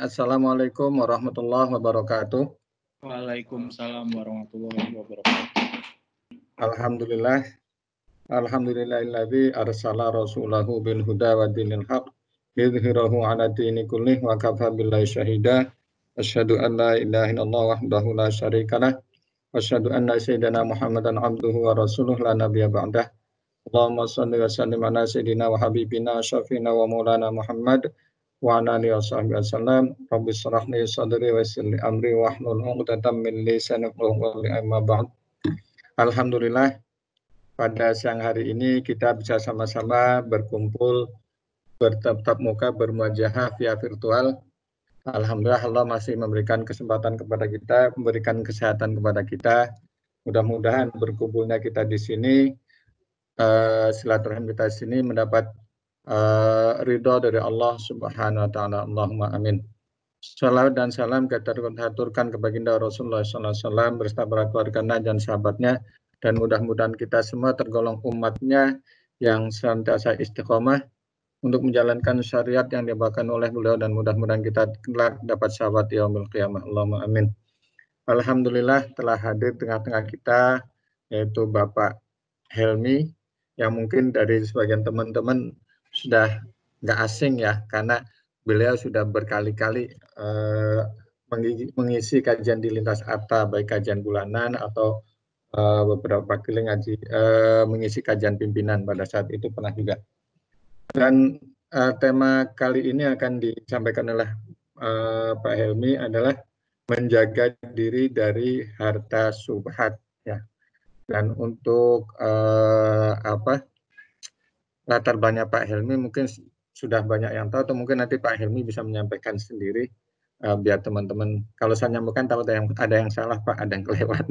Assalamualaikum warahmatullahi wabarakatuh. Waalaikumsalam warahmatullahi wabarakatuh. Alhamdulillah. Alhamdulillahilladzi arsala rasulahu bil huda wa dinil haq yudhhirahu 'ala dini kullih wa kafa billahi syahida. Asyhadu an la ilaha illallah wahdahu la syarikalah wa asyhadu anna sayyidina Muhammadan abduhu wa rasuluh la nabiyya ba'dah. Allahumma shalli wa sallim ala sayyidina wa habibina syafina wa maulana Muhammad wa ala alihi washabihi wasallam. Rabbi shrah li sadri wa yassir li amri wahlul 'uqdatam min lisani yafqahu qawli amma ba'd. Alhamdulillah, pada siang hari ini kita bisa sama-sama berkumpul bertatap muka bermuajahah via virtual. Alhamdulillah Allah masih memberikan kesempatan kepada kita, memberikan kesehatan kepada kita. Mudah-mudahan berkumpulnya kita di sini, silaturahim kita di sini mendapat ridho dari Allah Subhanahu wa taala. Allahumma amin. Salawat dan salam kita aturkan kepada baginda Rasulullah SAW beserta para keluarganya dan sahabatnya, dan mudah-mudahan kita semua tergolong umatnya yang senantiasa istiqomah untuk menjalankan syariat yang dibawakan oleh beliau, dan mudah-mudahan kita kelak dapat syafaat yaumil qiyamah. Allahumma amin. Alhamdulillah telah hadir tengah-tengah kita, yaitu Bapak Helmi, yang mungkin dari sebagian teman-teman sudah nggak asing ya, karena beliau sudah berkali-kali mengisi kajian di lintas ATA, baik kajian bulanan atau beberapa kali mengisi kajian pimpinan pada saat itu pernah juga. Dan tema kali ini akan disampaikan oleh Pak Helmi adalah menjaga diri dari harta subhat ya. Dan untuk latar belakang Pak Helmi mungkin sudah banyak yang tahu, atau mungkin nanti Pak Helmi bisa menyampaikan sendiri biar teman-teman, kalau saya nyambungkan tahu ada yang salah Pak, ada yang kelewat.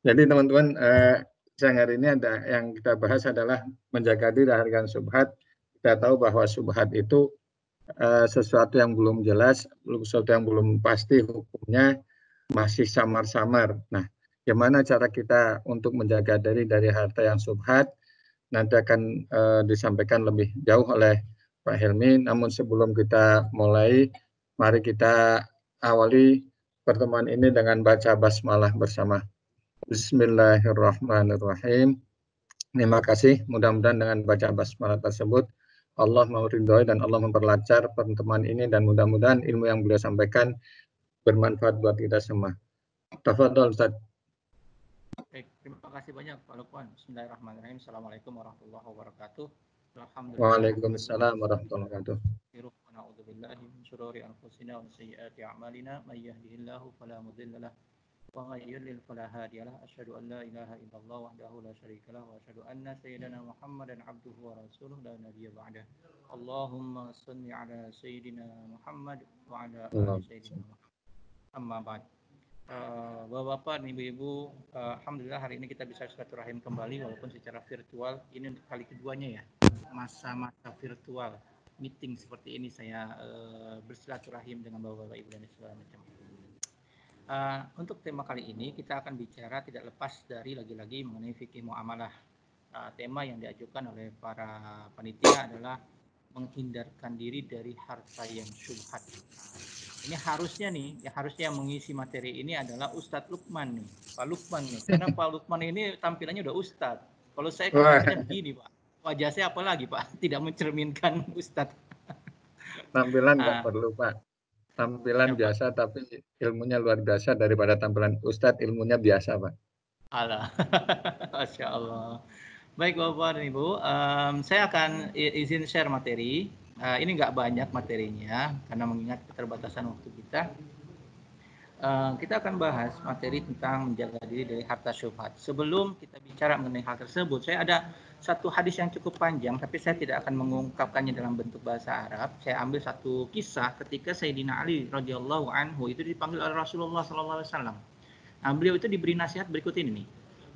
Jadi teman-teman, siang hari ini ada yang kita bahas adalah menjaga diri dari harga subhat. Kita tahu bahwa subhat itu sesuatu yang belum jelas, sesuatu yang belum pasti hukumnya, masih samar-samar. Nah, gimana cara kita untuk menjaga diri dari harta yang subhat? Nanti akan disampaikan lebih jauh oleh Pak Helmi. Namun sebelum kita mulai, mari kita awali pertemuan ini dengan baca basmalah bersama. Bismillahirrahmanirrahim. Terima kasih. Mudah-mudahan dengan baca basmalah tersebut Allah meridhoi dan Allah memperlancar pertemuan ini, dan mudah-mudahan ilmu yang beliau sampaikan bermanfaat buat kita semua. Tafadhol Ustaz. Baik, terima kasih banyak Pak Lukman. Bismillahirrahmanirrahim. Assalamualaikum warahmatullahi wabarakatuh. Waalaikumsalam warahmatullahi wabarakatuh. Na'udzubillahi min syururi anfusina wa sayyiati a'malina, may yahdihillahu fala mudhillalah wa may yudlil fala hadiyalah. Asyhadu an la ilaha illallah wahdahu la syarikalah wa asyhadu anna sayyidina Muhammadan abduhu wa rasuluh la nabiyya ba'dah. Allahumma shalli ala sayyidina Muhammad wa ala ali sayyidina Muhammad. Amma ba'd. Bapak-bapak dan ibu-ibu, alhamdulillah hari ini kita bisa silaturahim kembali walaupun secara virtual. Ini untuk kali keduanya ya, masa-masa virtual meeting seperti ini saya bersilaturahim dengan bapak-bapak, ibu dan segala macam. Untuk tema kali ini kita akan bicara tidak lepas dari lagi-lagi mengenai fikih muamalah. Tema yang diajukan oleh para panitia adalah menghindarkan diri dari harta yang syubhat. Ini harusnya nih, harusnya yang mengisi materi ini adalah Ustadz Lukman nih, Pak Lukman nih. Karena Pak Lukman ini tampilannya udah Ustadz. Kalau saya kelihatannya begini Pak, wajah saya apa lagi Pak? Tidak mencerminkan Ustadz. Tampilan nggak perlu Pak. Tampilan ya, biasa Pak, tapi ilmunya luar biasa. Daripada tampilan Ustadz, ilmunya biasa Pak. Alah, Masya Allah. Baik Bapak dan Ibu, saya akan izin share materi. Ini nggak banyak materinya karena mengingat keterbatasan waktu kita. Kita akan bahas materi tentang menjaga diri dari harta syubhat. Sebelum kita bicara mengenai hal tersebut, saya ada satu hadis yang cukup panjang, tapi saya tidak akan mengungkapkannya dalam bentuk bahasa Arab. Saya ambil satu kisah ketika Sayyidina Ali radhiyallahu anhu itu dipanggil oleh Rasulullah SAW. Nah, beliau itu diberi nasihat berikut ini nih.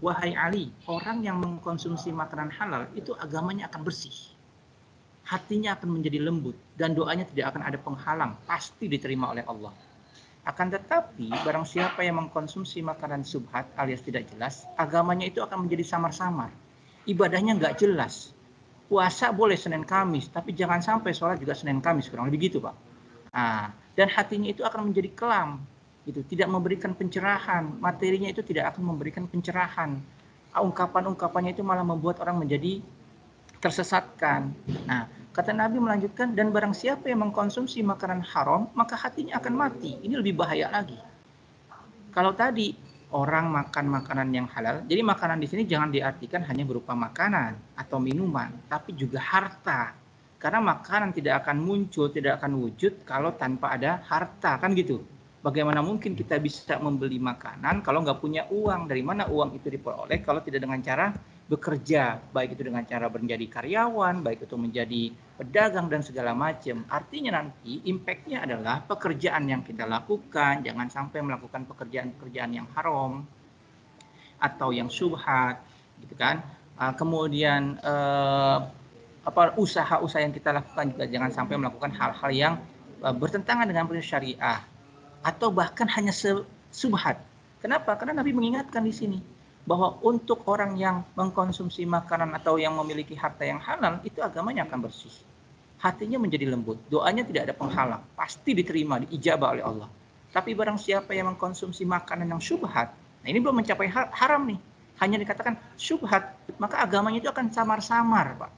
Wahai Ali, orang yang mengkonsumsi makanan halal itu agamanya akan bersih. Hatinya akan menjadi lembut dan doanya tidak akan ada penghalang, pasti diterima oleh Allah. Akan tetapi barang siapa yang mengkonsumsi makanan subhat alias tidak jelas, agamanya itu akan menjadi samar-samar. Ibadahnya nggak jelas. Puasa boleh Senin Kamis, tapi jangan sampai sholat juga Senin Kamis, kurang lebih gitu Pak. Dan hatinya itu akan menjadi kelam, gitu, tidak memberikan pencerahan, materinya itu tidak akan memberikan pencerahan. Ungkapan-ungkapannya itu malah membuat orang menjadi tersesatkan. Nah, kata Nabi melanjutkan, dan barang siapa yang mengkonsumsi makanan haram, maka hatinya akan mati. Ini lebih bahaya lagi. Kalau tadi orang makan makanan yang halal, jadi makanan di sini jangan diartikan hanya berupa makanan atau minuman, tapi juga harta. Karena makanan tidak akan muncul, tidak akan wujud kalau tanpa ada harta, kan gitu. Bagaimana mungkin kita bisa membeli makanan kalau nggak punya uang? Dari mana uang itu diperoleh kalau tidak dengan cara bekerja, baik itu dengan cara menjadi karyawan, baik itu menjadi pedagang dan segala macam. Artinya nanti impact-nya adalah pekerjaan yang kita lakukan, jangan sampai melakukan pekerjaan-pekerjaan yang haram atau yang syubhat, gitu kan. Kemudian usaha-usaha yang kita lakukan juga jangan sampai melakukan hal-hal yang bertentangan dengan prinsip syariah atau bahkan hanya subhat. Kenapa? Karena Nabi mengingatkan di sini bahwa untuk orang yang mengkonsumsi makanan atau yang memiliki harta yang halal itu agamanya akan bersih. Hatinya menjadi lembut, doanya tidak ada penghalang, pasti diterima, diijabah oleh Allah. Tapi barang siapa yang mengkonsumsi makanan yang syubhat, nah ini belum mencapai haram nih, hanya dikatakan syubhat, maka agamanya itu akan samar-samar, Pak.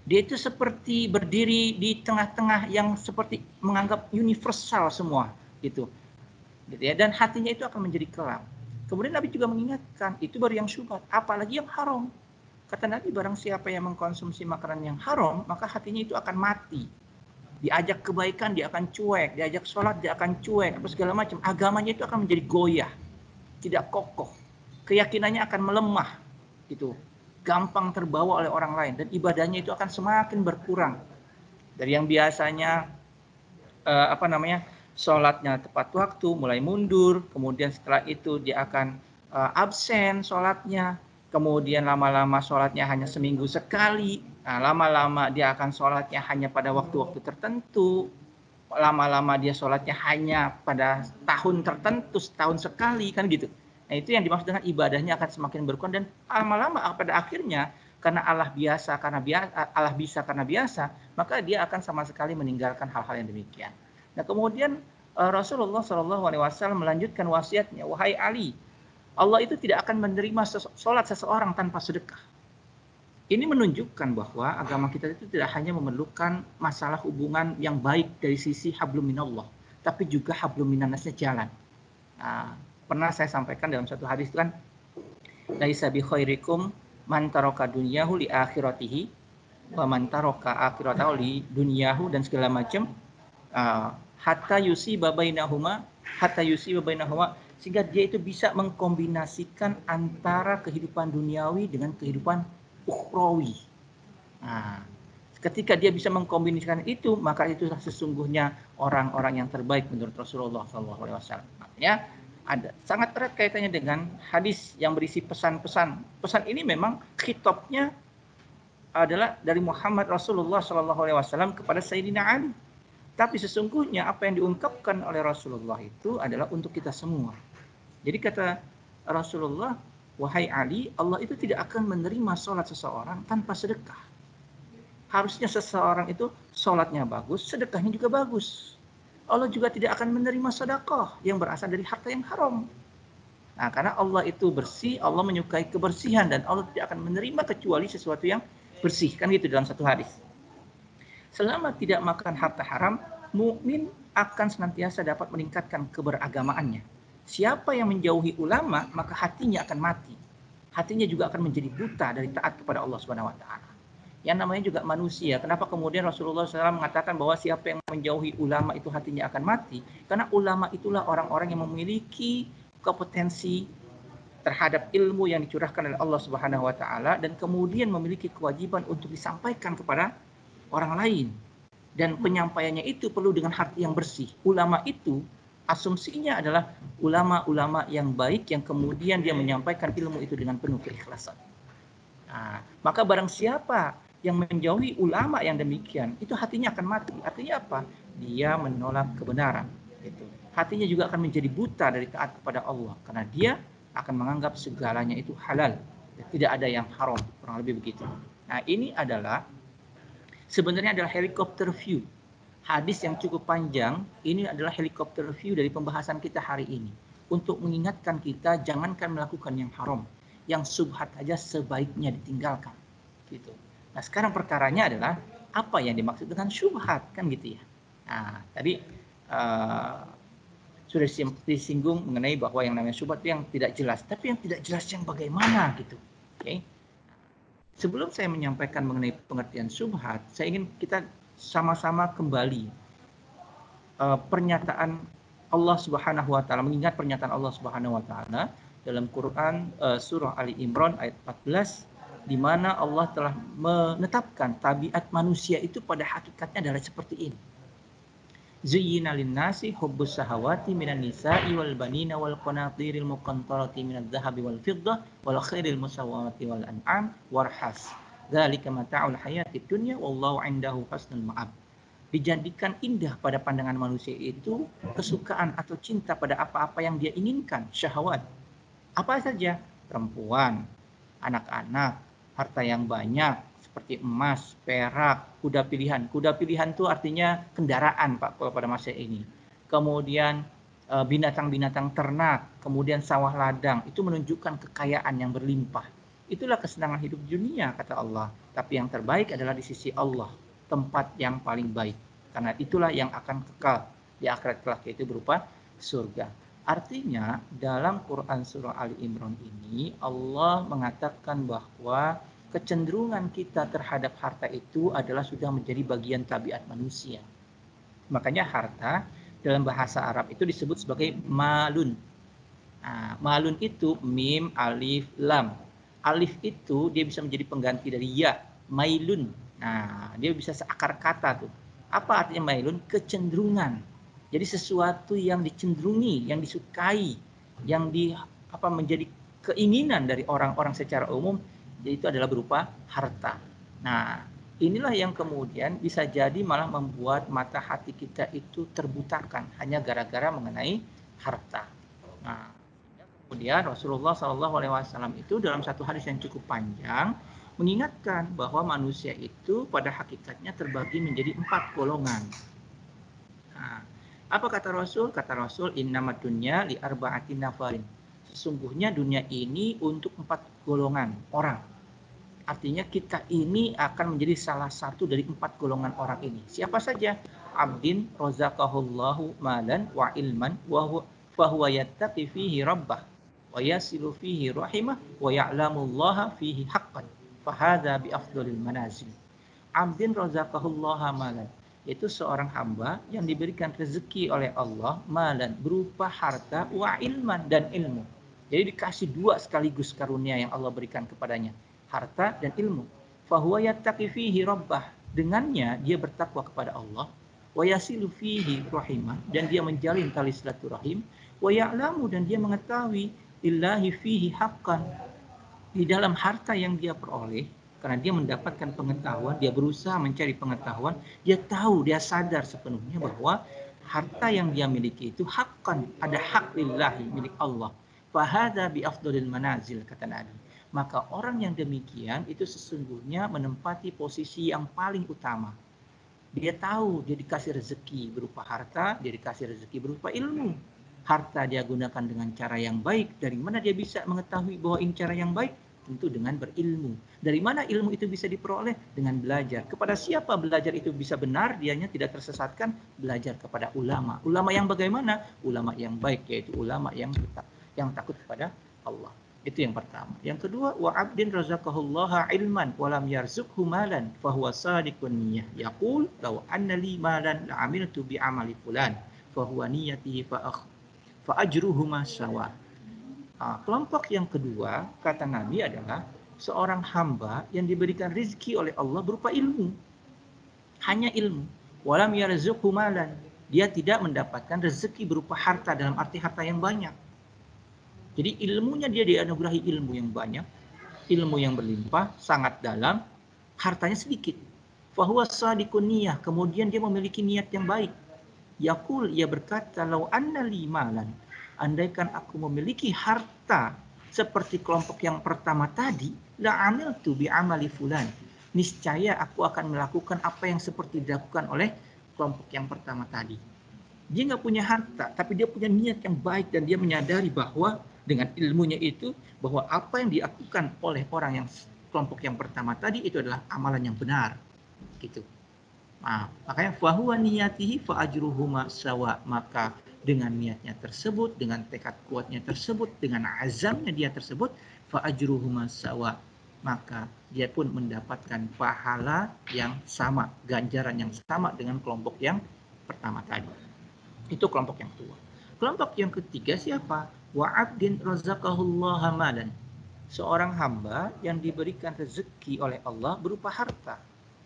Dia itu seperti berdiri di tengah-tengah yang seperti menganggap universal semua, gitu ya. Dan hatinya itu akan menjadi kelam. Kemudian Nabi juga mengingatkan, itu baru yang syubhat, apalagi yang haram. Kata Nabi, barang siapa yang mengkonsumsi makanan yang haram, maka hatinya itu akan mati. Diajak kebaikan, dia akan cuek. Diajak sholat, dia akan cuek. Apa segala macam. Agamanya itu akan menjadi goyah. Tidak kokoh. Keyakinannya akan melemah. Gitu. Gampang terbawa oleh orang lain. Dan ibadahnya itu akan semakin berkurang. Dari yang biasanya, sholatnya tepat waktu, mulai mundur. Kemudian setelah itu dia akan absen sholatnya. Kemudian lama-lama sholatnya hanya seminggu sekali. Nah, lama-lama dia akan sholatnya hanya pada waktu-waktu tertentu. Lama-lama dia sholatnya hanya pada tahun tertentu, setahun sekali, kan gitu. Nah, itu yang dimaksud dengan ibadahnya akan semakin berkurang. Dan lama-lama pada akhirnya, karena Allah bisa karena biasa, maka dia akan sama sekali meninggalkan hal-hal yang demikian. Nah, kemudian Rasulullah SAW melanjutkan wasiatnya, wahai Ali, Allah itu tidak akan menerima sholat seseorang tanpa sedekah. Ini menunjukkan bahwa agama kita itu tidak hanya memerlukan masalah hubungan yang baik dari sisi hablum minallah, tapi juga hablum minannasnya jalan. Nah, pernah saya sampaikan dalam satu hadis kan, laisa bi khairikum man taraka dunyahu li akhiratihi wa man taraka akhiratahu li dunyahu dan segala macam. Hatta yusiba bainahuma sehingga dia itu bisa mengkombinasikan antara kehidupan duniawi dengan kehidupan ukhrawi. Nah, ketika dia bisa mengkombinasikan itu, maka itu sesungguhnya orang-orang yang terbaik menurut Rasulullah SAW. Artinya ada sangat erat kaitannya dengan hadis yang berisi pesan-pesan. Pesan ini memang khitabnya adalah dari Muhammad Rasulullah SAW kepada Sayyidina Ali. Tapi sesungguhnya apa yang diungkapkan oleh Rasulullah itu adalah untuk kita semua. Jadi kata Rasulullah, wahai Ali, Allah itu tidak akan menerima sholat seseorang tanpa sedekah. Harusnya seseorang itu sholatnya bagus, sedekahnya juga bagus. Allah juga tidak akan menerima sedekah yang berasal dari harta yang haram. Nah, karena Allah itu bersih, Allah menyukai kebersihan dan Allah tidak akan menerima kecuali sesuatu yang bersih. Kan gitu dalam satu hadis. Selama tidak makan harta haram, mukmin akan senantiasa dapat meningkatkan keberagamaannya. Siapa yang menjauhi ulama, maka hatinya akan mati. Hatinya juga akan menjadi buta dari taat kepada Allah Subhanahu wa taala. Yang namanya juga manusia. Kenapa kemudian Rasulullah SAW mengatakan bahwa siapa yang menjauhi ulama itu hatinya akan mati? Karena ulama itulah orang-orang yang memiliki kompetensi terhadap ilmu yang dicurahkan oleh Allah Subhanahu wa taala dan kemudian memiliki kewajiban untuk disampaikan kepada orang lain. Dan penyampaiannya itu perlu dengan hati yang bersih. Ulama itu asumsinya adalah ulama-ulama yang baik yang kemudian dia menyampaikan ilmu itu dengan penuh keikhlasan. Nah, maka barang siapa yang menjauhi ulama yang demikian, itu hatinya akan mati. Artinya apa? Dia menolak kebenaran. Itu. Hatinya juga akan menjadi buta dari taat kepada Allah. Karena dia akan menganggap segalanya itu halal. Tidak ada yang haram. Kurang lebih begitu. Nah, ini adalah sebenarnya adalah helikopter view. Hadis yang cukup panjang, ini adalah helikopter view dari pembahasan kita hari ini. Untuk mengingatkan kita, jangankan melakukan yang haram. Yang subhat aja sebaiknya ditinggalkan. Gitu. Nah sekarang perkaranya adalah, apa yang dimaksud dengan syubhat? Kan gitu ya. Nah tadi sudah disinggung mengenai bahwa yang namanya syubhat itu yang tidak jelas. Tapi yang tidak jelas yang bagaimana gitu. Oke. Sebelum saya menyampaikan mengenai pengertian syubhat, saya ingin kita sama-sama kembali pernyataan Allah Subhanahu wa taala, mengingat pernyataan Allah Subhanahu wa taala dalam Quran surah Ali Imran ayat 14, di mana Allah telah menetapkan tabiat manusia itu pada hakikatnya adalah seperti ini. Zuyyina lin-nasi hubbus sahawati minan nisa'i wal banina wal qanatiril muqantarati minadh dhahabi wal fiddah wal khairil musawwamati wal an'am warhas. Dzalika mata'ul hayatid dunya wallahu 'indahu husnul ma'ab. Dijadikan indah pada pandangan manusia itu kesukaan atau cinta pada apa-apa yang dia inginkan, syahwat. Apa saja? Perempuan, anak-anak, harta yang banyak, seperti emas, perak, kuda pilihan. Kuda pilihan itu artinya kendaraan, Pak, pada masa ini. Kemudian binatang-binatang ternak, kemudian sawah ladang, itu menunjukkan kekayaan yang berlimpah. Itulah kesenangan hidup dunia, kata Allah. Tapi yang terbaik adalah di sisi Allah, tempat yang paling baik. Karena itulah yang akan kekal di akhirat kelak, yaitu berupa surga. Artinya dalam Quran surah Ali Imran ini Allah mengatakan bahwa kecenderungan kita terhadap harta itu adalah sudah menjadi bagian tabiat manusia. Makanya harta dalam bahasa Arab itu disebut sebagai malun. Nah, malun itu mim, alif, lam. Alif itu dia bisa menjadi pengganti dari ya, mailun. Nah, dia bisa seakar kata tuh. Apa artinya mailun? Kecenderungan. Jadi sesuatu yang dicenderungi, yang disukai, yang menjadi keinginan dari orang-orang secara umum, yaitu adalah berupa harta. Nah, inilah yang kemudian bisa jadi malah membuat mata hati kita itu terbutakan hanya gara-gara mengenai harta. Nah, kemudian Rasulullah SAW itu dalam satu hadis yang cukup panjang mengingatkan bahwa manusia itu pada hakikatnya terbagi menjadi 4 golongan. Nah, apa kata Rasul? Kata Rasul, innamad dunya li arba'atin nafarin. Sesungguhnya dunia ini untuk 4 golongan orang. Artinya kita ini akan menjadi salah satu dari 4 golongan orang ini. Siapa saja? Abdin rozaqahullahu malan wa ilman wa fahuwa yattaqi fihi rabbah wa yasilu fihi rahimah wa ya'lamullaha fihi haqqan. Fahadha bi afdhalil manazil. Abdin rozaqahullaha malan, yaitu seorang hamba yang diberikan rezeki oleh Allah malan berupa harta wa ilman dan ilmu. Jadi dikasih 2 sekaligus karunia yang Allah berikan kepadanya, harta dan ilmu. Fahuwa yattaqi fihi rabbah, dengannya dia bertakwa kepada Allah. Wa yasilu fihi rahimah, dan dia menjalin tali silaturahim. Wa ya'lamu, dan dia mengetahui lillahi fihi haqqan, di dalam harta yang dia peroleh, karena dia mendapatkan pengetahuan, dia berusaha mencari pengetahuan, dia tahu, dia sadar sepenuhnya bahwa harta yang dia miliki itu haqqan, ada hak lillahi, milik Allah. Fahadha bi afdhalil manazil, kata Nabi. Maka orang yang demikian itu sesungguhnya menempati posisi yang paling utama. Dia tahu dia dikasih rezeki berupa harta, dia dikasih rezeki berupa ilmu. Harta dia gunakan dengan cara yang baik. Dari mana dia bisa mengetahui bahwa ini cara yang baik? Tentu dengan berilmu. Dari mana ilmu itu bisa diperoleh? Dengan belajar. Kepada siapa belajar itu bisa benar, dianya tidak tersesatkan? Belajar kepada ulama. Ulama yang bagaimana? Ulama yang baik, yaitu ulama yang takut kepada Allah. Itu yang pertama. Yang kedua, wa abdin razaqahullaha ilman wa lam yarzuqhu malan fa huwa sadiqun niyyah. Yaqul law anna li malan la amiltu bi amali fulan fa huwa niyyatihi fa ajruhuma sawa. Kelompok yang kedua, kata Nabi, adalah seorang hamba yang diberikan rezeki oleh Allah berupa ilmu. Hanya ilmu. Wa lam yarzuqhu malan. Dia tidak mendapatkan rezeki berupa harta, dalam arti harta yang banyak. Jadi ilmunya dia dianugerahi ilmu yang banyak, ilmu yang berlimpah, sangat dalam, hartanya sedikit. Fahuwa sadiqun niyah, kemudian dia memiliki niat yang baik. Yaqul, ia berkata, lau anna li malan, andaikan aku memiliki harta seperti kelompok yang pertama tadi, la amiltu bi amali fulan. Niscaya aku akan melakukan apa yang seperti dilakukan oleh kelompok yang pertama tadi. Dia nggak punya harta, tapi dia punya niat yang baik dan dia menyadari bahwa dengan ilmunya itu bahwa apa yang dilakukan oleh orang yang kelompok yang pertama tadi itu adalah amalan yang benar, gitu. Nah, makanya fahuwa niyatihi fa ajruhuma sawa, maka dengan niatnya tersebut, dengan tekad kuatnya tersebut, dengan azamnya dia tersebut, fa ajruhuma sawa, maka dia pun mendapatkan pahala yang sama, ganjaran yang sama dengan kelompok yang pertama tadi. Itu kelompok yang kedua. Kelompok yang ketiga siapa? Wa abdin razaqahullaha malan. Seorang hamba yang diberikan rezeki oleh Allah berupa harta.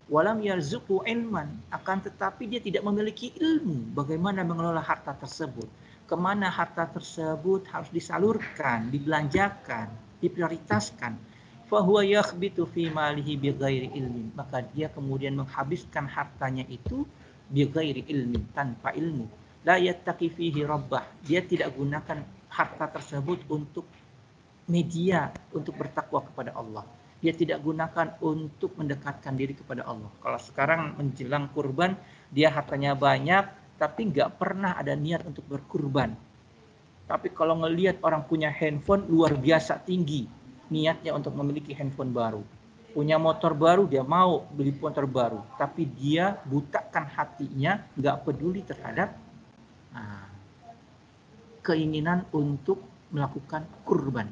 Walam yarzuqu ilman, akan tetapi dia tidak memiliki ilmu bagaimana mengelola harta tersebut. Kemana harta tersebut harus disalurkan, dibelanjakan, diprioritaskan. Fahuwa yakhbitu fi malihi bighairi ilmin. Maka dia kemudian menghabiskan hartanya itu bighairi ilmin, tanpa ilmu. La yattaqi fihi rabbah. Dia tidak gunakan harta tersebut untuk media untuk bertakwa kepada Allah. Dia tidak gunakan untuk mendekatkan diri kepada Allah. Kalau sekarang menjelang kurban, dia hartanya banyak, tapi nggak pernah ada niat untuk berkurban. Tapi kalau ngelihat orang punya handphone luar biasa tinggi, niatnya untuk memiliki handphone baru. Punya motor baru, dia mau beli motor baru. Tapi dia butakan hatinya, nggak peduli terhadap keinginan untuk melakukan kurban.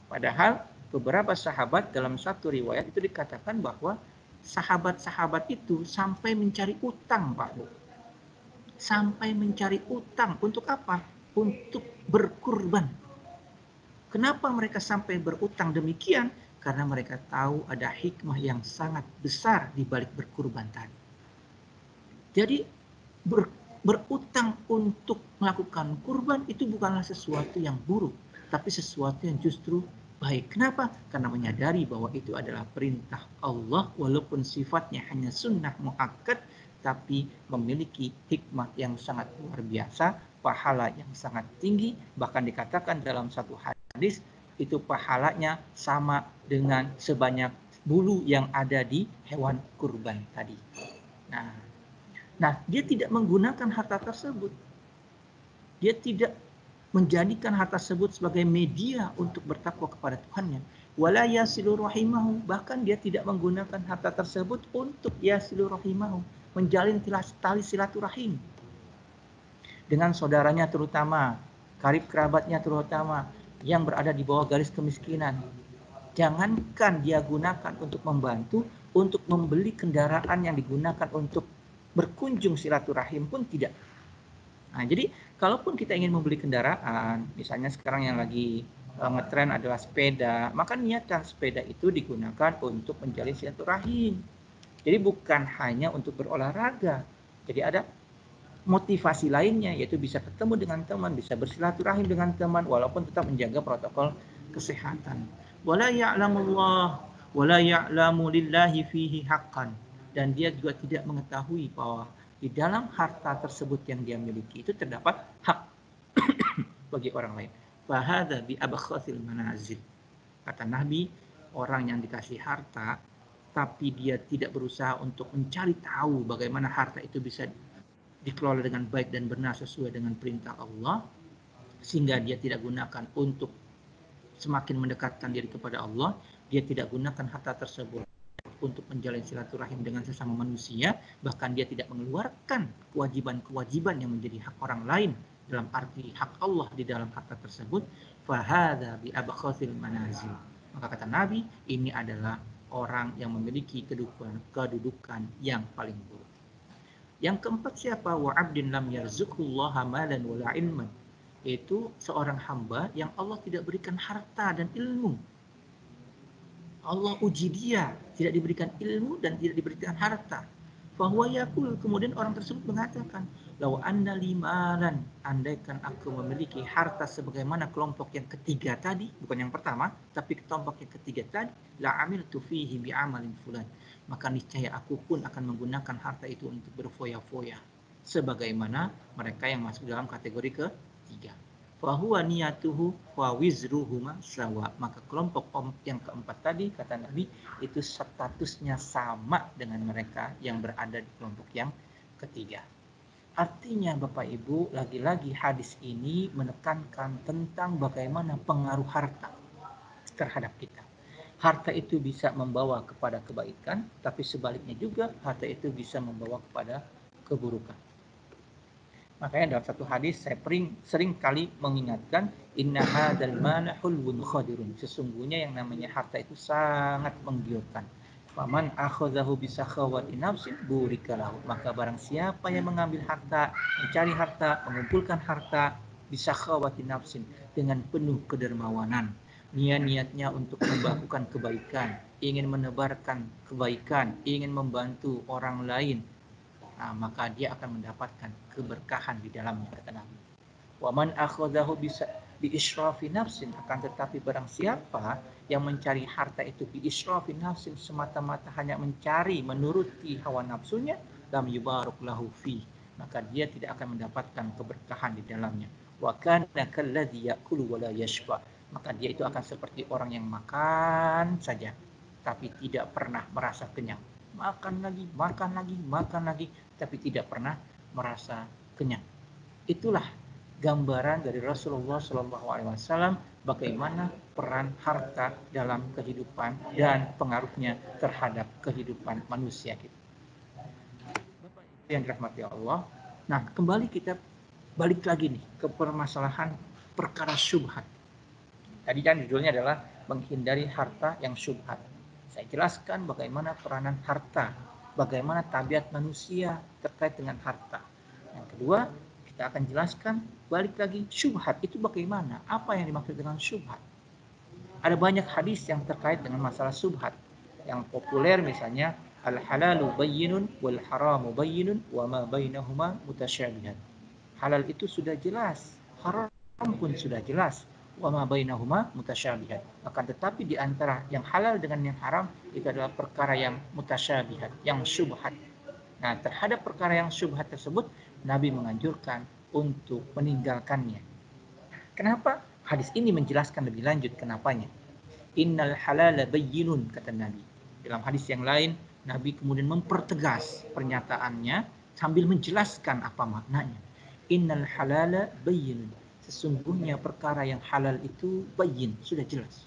Padahal beberapa sahabat dalam satu riwayat itu dikatakan bahwa sahabat-sahabat itu sampai mencari utang, Pak Bu. Sampai mencari utang untuk apa? Untuk berkurban. Kenapa mereka sampai berutang demikian? Karena mereka tahu ada hikmah yang sangat besar di balik berkurban tadi. Jadi berutang untuk melakukan kurban itu bukanlah sesuatu yang buruk, tapi sesuatu yang justru baik. Kenapa? Karena menyadari bahwa itu adalah perintah Allah, walaupun sifatnya hanya sunnah muakkad, tapi memiliki hikmah yang sangat luar biasa, pahala yang sangat tinggi, bahkan dikatakan dalam satu hadis, itu pahalanya sama dengan sebanyak bulu yang ada di hewan kurban tadi. Nah, dia tidak menggunakan harta tersebut. Dia tidak menjadikan harta tersebut sebagai media untuk bertakwa kepada Tuhannya. Wala yasilu rahimahu, bahkan dia tidak menggunakan harta tersebut untuk yasilu rahimahu, menjalin tali silaturahim dengan saudaranya, terutama karib kerabatnya, terutama yang berada di bawah garis kemiskinan. Jangankan dia gunakan untuk membantu, untuk membeli kendaraan yang digunakan untuk berkunjung silaturahim pun tidak. Nah, jadi kalaupun kita ingin membeli kendaraan, misalnya sekarang yang lagi ngetren adalah sepeda, maka niatkan sepeda itu digunakan untuk menjalin silaturahim. Jadi bukan hanya untuk berolahraga. Jadi ada motivasi lainnya, yaitu bisa ketemu dengan teman, bisa bersilaturahim dengan teman, walaupun tetap menjaga protokol kesehatan. Wala ya'lamullah, wala ya'lamu lillahi fihi haqqan. Dan dia juga tidak mengetahui bahwa di dalam harta tersebut yang dia miliki itu terdapat hak bagi orang lain. Fahadha bi abakhasil manazil. Kata Nabi, orang yang dikasih harta tapi dia tidak berusaha untuk mencari tahu bagaimana harta itu bisa dikelola dengan baik dan benar sesuai dengan perintah Allah, sehingga dia tidak gunakan untuk semakin mendekatkan diri kepada Allah, dia tidak gunakan harta tersebut untuk menjalin silaturahim dengan sesama manusia, bahkan dia tidak mengeluarkan kewajiban-kewajiban yang menjadi hak orang lain dalam arti hak Allah di dalam harta tersebut, fahadha bi abkhasil manazil. Maka kata Nabi, ini adalah orang yang memiliki kedudukan yang paling buruk. Yang keempat siapa? Wa abdin lam yarzuqullaha malan wala ilman. Itu seorang hamba yang Allah tidak berikan harta dan ilmu. Allah uji dia, tidak diberikan ilmu dan tidak diberikan harta. Fahuwa yakul, kemudian orang tersebut mengatakan, lau anna limalan, andaikan aku memiliki harta sebagaimana kelompok yang ketiga tadi, bukan yang pertama, tapi kelompok yang ketiga tadi, la amiltu fihi bi'amalin fulan. Maka niscaya aku pun akan menggunakan harta itu untuk berfoya-foya, sebagaimana mereka yang masuk dalam kategori ketiga. Fahuwa niyatuhu wa wizruhuma sawa. Maka kelompok yang keempat tadi, kata Nabi, itu statusnya sama dengan mereka yang berada di kelompok yang ketiga. Artinya Bapak Ibu, lagi-lagi hadis ini menekankan tentang bagaimana pengaruh harta terhadap kita. Harta itu bisa membawa kepada kebaikan, tapi sebaliknya juga harta itu bisa membawa kepada keburukan. Makanya dalam satu hadis saya sering kali mengingatkan inna hadzal mala hulwun khadirun. Sesungguhnya yang namanya harta itu sangat menggiurkan. Faman akhadhahu bisakhawati nafsin burika lahu. Maka barang siapa yang mengambil harta, mencari harta, mengumpulkan harta bisakhawati nafsin dengan penuh kedermawanan. Niat-niatnya untuk melakukan kebaikan, ingin menebarkan kebaikan, ingin membantu orang lain, nah, maka dia akan mendapatkan keberkahan di dalamnya, kata Nabi. Wa man akhadhahu bi israfi nafsin, akan tetapi barang siapa yang mencari harta itu bi israfi nafsin, semata-mata hanya mencari menuruti hawa nafsunya, lam yubarak lahu fi, maka dia tidak akan mendapatkan keberkahan di dalamnya. Wa kana kalladzi ya'kulu wa la yashba, maka dia itu akan seperti orang yang makan saja tapi tidak pernah merasa kenyang. Makan lagi, makan lagi, makan lagi, tapi tidak pernah merasa kenyang. Itulah gambaran dari Rasulullah SAW bagaimana peran harta dalam kehidupan dan pengaruhnya terhadap kehidupan manusia kita. Bapak Ibu yang dirahmati Allah. Nah, kembali kita balik lagi nih ke permasalahan perkara syubhat. Tadi kan judulnya adalah menghindari harta yang syubhat. Saya jelaskan bagaimana peranan harta, bagaimana tabiat manusia terkait dengan harta. Yang kedua, kita akan jelaskan balik lagi syubhat itu bagaimana, apa yang dimaksud dengan syubhat. Ada banyak hadis yang terkait dengan masalah syubhat. Yang populer misalnya al-halalu bayyinun wal haramu bayyinun wa ma bainahuma mutasyabihat. Halal itu sudah jelas, haram pun sudah jelas. Wa ma bainahuma mutasyabihat. Akan tetapi di antara yang halal dengan yang haram itu adalah perkara yang mutasyabihat, yang syubhat. Nah, terhadap perkara yang syubhat tersebut Nabi menganjurkan untuk meninggalkannya. Kenapa? Hadis ini menjelaskan lebih lanjut kenapanya. Innal halala bayyinun, kata Nabi. Dalam hadis yang lain, Nabi kemudian mempertegas pernyataannya sambil menjelaskan apa maknanya. Innal halala bayyinun. Sesungguhnya perkara yang halal itu bayyin, sudah jelas.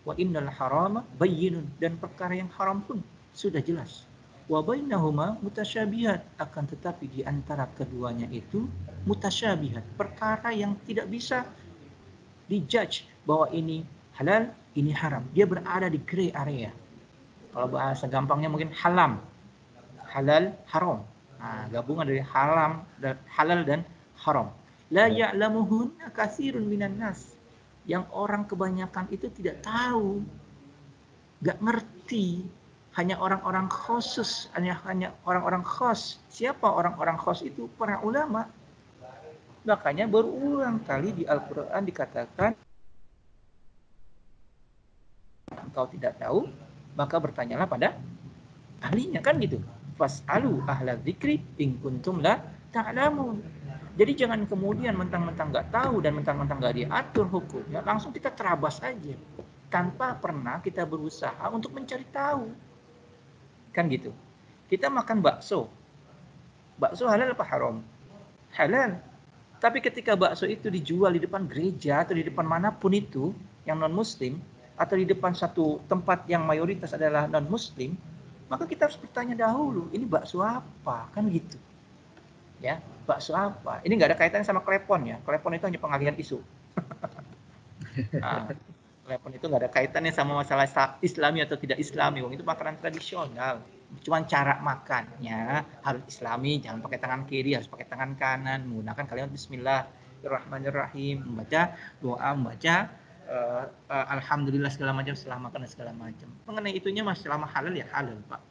Wa innal harama bayyinun, dan perkara yang haram pun sudah jelas. Wa bainahuma mutasyabihat, akan tetapi di antara keduanya itu mutasyabihat, perkara yang tidak bisa dijudge bahwa ini halal, ini haram. Dia berada di gray area. Kalau bahasa gampangnya mungkin halam, halal, haram. Nah, gabungan dari halal dan haram. La ya'lamuhunna katsirun minan nas. Yang orang kebanyakan itu tidak tahu, nggak ngerti. Hanya orang-orang khusus, hanya orang-orang khos. Siapa orang-orang khos itu? Para ulama. Makanya berulang kali di Al-Quran dikatakan, engkau tidak tahu, maka bertanyalah pada ahlinya, kan gitu. Fas'alu ahla dzikri in kuntum la ta'lamun. Jadi jangan kemudian mentang-mentang nggak tahu dan mentang-mentang nggak diatur hukumnya, langsung kita terabas aja tanpa pernah kita berusaha untuk mencari tahu. Kan gitu. Kita makan bakso. Bakso halal apa haram? Halal. Tapi ketika bakso itu dijual di depan gereja atau di depan manapun itu yang non-muslim, atau di depan satu tempat yang mayoritas adalah non-muslim, maka kita harus bertanya dahulu, ini bakso apa? Kan gitu. Ya, bakso apa? Ini nggak ada kaitannya sama klepon ya. Klepon itu hanya pengalihan isu. Nah, klepon itu nggak ada kaitannya sama masalah Islami atau tidak Islami. Itu makanan tradisional. Cuman cara makannya harus Islami, jangan pakai tangan kiri, harus pakai tangan kanan, menggunakan kalimat Bismillahirrahmanirrahim, membaca doa, membaca alhamdulillah segala macam setelah makan dan segala macam. Mengenai itunya mas, selama halal ya halal Pak.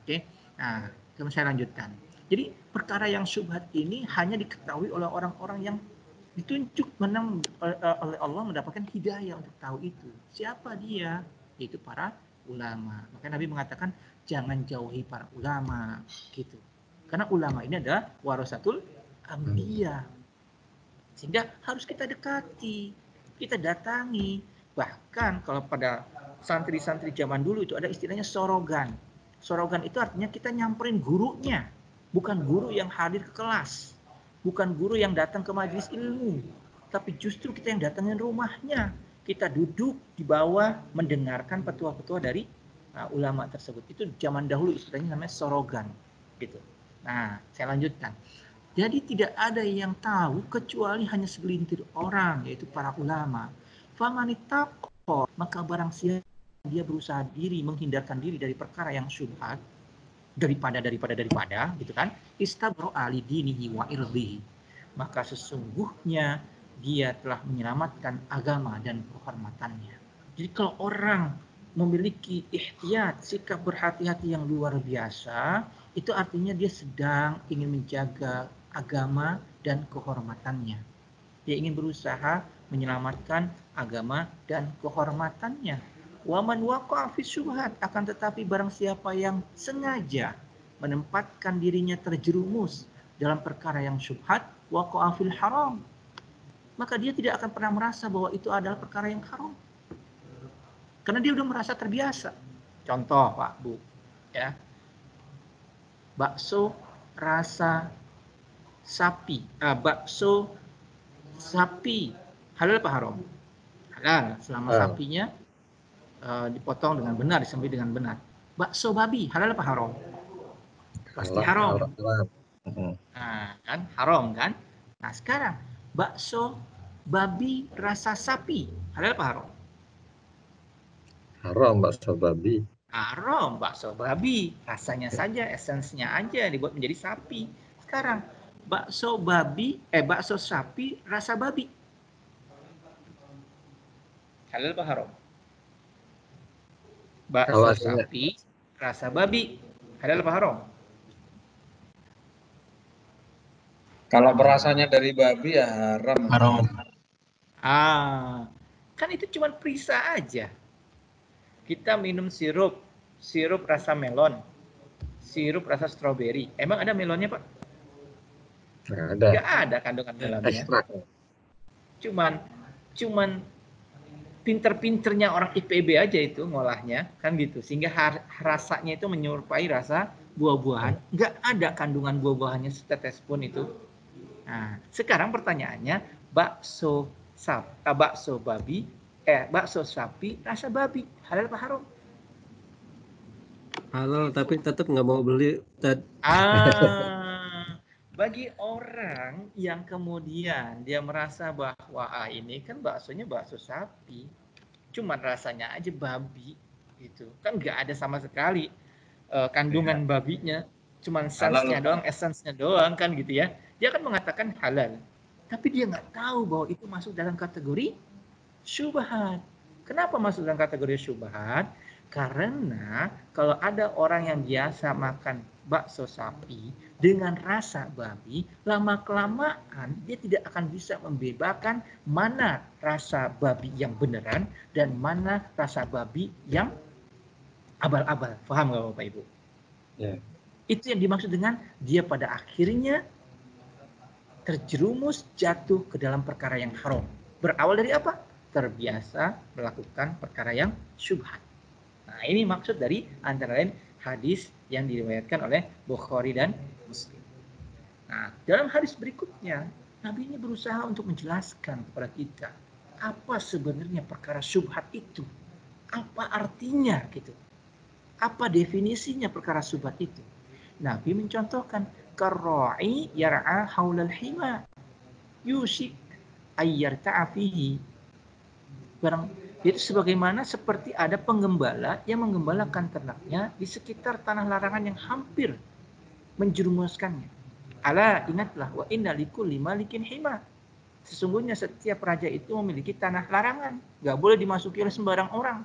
Oke. Nah, kemudian saya lanjutkan. Jadi perkara yang syubhat ini hanya diketahui oleh orang-orang yang ditunjuk oleh Allah mendapatkan hidayah untuk tahu itu. Siapa dia? Yaitu para ulama. Maka Nabi mengatakan jangan jauhi para ulama gitu. Karena ulama ini adalah warasatul anbiya. Sehingga harus kita dekati, kita datangi. Bahkan kalau pada santri-santri zaman dulu itu ada istilahnya sorogan. Sorogan itu artinya kita nyamperin gurunya. bukan guru yang hadir ke kelas, bukan guru yang datang ke majelis ilmu, tapi justru kita yang datangin rumahnya. Kita duduk di bawah mendengarkan petua-petua dari ulama tersebut. Itu zaman dahulu istilahnya namanya sorogan, gitu. Nah, saya lanjutkan. Jadi tidak ada yang tahu kecuali hanya segelintir orang, yaitu para ulama. Famanitaqo, maka barang siapa dia berusaha diri menghindarkan diri dari perkara yang syubhat, daripada gitu kan, istabro'a li dinihi wa irdihi, maka sesungguhnya dia telah menyelamatkan agama dan kehormatannya. Jadi kalau orang memiliki ihtiyat, sikap berhati-hati yang luar biasa, itu artinya dia sedang ingin menjaga agama dan kehormatannya. Dia ingin berusaha menyelamatkan agama dan kehormatannya. Waman waqa'a fi syubhat, akan tetapi barang siapa yang sengaja menempatkan dirinya terjerumus dalam perkara yang syubhat, waqa'a fil haram, maka dia tidak akan pernah merasa bahwa itu adalah perkara yang haram. Karena dia udah merasa terbiasa. Contoh, Pak, Bu, ya. Bakso rasa sapi, bakso sapi halal apa haram? Halal, selama sapinya dipotong dengan benar, disembelih dengan benar. Bakso babi halal apa haram? Pasti haram. Nah, kan haram kan? Nah, sekarang bakso babi rasa sapi halal apa haram? Haram bakso babi. Haram bakso babi, rasanya saja, esensinya aja dibuat menjadi sapi. Sekarang bakso sapi rasa babi halal apa haram? Bakso sapi rasa babi halal apa haram? Kalau berasanya dari babi ya haram. Haram. Kan itu cuma perisa aja. Kita minum sirup rasa melon, sirup rasa stroberi. Emang ada melonnya, Pak? Nggak ada kandungan melonnya. Ekstrak. Cuman pinter-pinternya orang IPB aja itu ngolahnya, kan gitu. Sehingga rasanya itu menyerupai rasa buah-buahan. Nggak ada kandungan buah-buahannya setetes pun itu. Nah, sekarang pertanyaannya, bakso sapi rasa babi halal apa haram? Halal, tapi tetap nggak mau beli. Bagi orang yang kemudian dia merasa bahwa ini kan baksonya bakso sapi, cuman rasanya aja babi, gitu kan, nggak ada sama sekali kandungan babinya, cuman esensnya doang kan gitu ya. Dia akan mengatakan halal, tapi dia nggak tahu bahwa itu masuk dalam kategori syubhat. Kenapa masuk dalam kategori syubhat? Karena kalau ada orang yang biasa makan bakso sapi dengan rasa babi, lama-kelamaan dia tidak akan bisa membedakan mana rasa babi yang beneran dan mana rasa babi yang abal-abal. Paham nggak Bapak Ibu? Ya. Itu yang dimaksud dengan dia pada akhirnya terjerumus jatuh ke dalam perkara yang haram. Berawal dari apa? Terbiasa melakukan perkara yang syubhat. Nah, ini maksud dari antara lain hadis yang diriwayatkan oleh Bukhari dan Muslim. Nah, dalam hadis berikutnya, Nabi ini berusaha untuk menjelaskan kepada kita apa sebenarnya perkara syubhat itu. Apa artinya gitu. Apa definisinya perkara syubhat itu. Nabi mencontohkan, karra'i yar'a haulal hima yushik ayyarta'a fihi. Itu sebagaimana seperti ada penggembala yang menggembalakan ternaknya di sekitar tanah larangan yang hampir menjerumuskannya. Ala, ingatlah, wa inna likulli malikin hima. Sesungguhnya setiap raja itu memiliki tanah larangan, nggak boleh dimasuki oleh sembarang orang.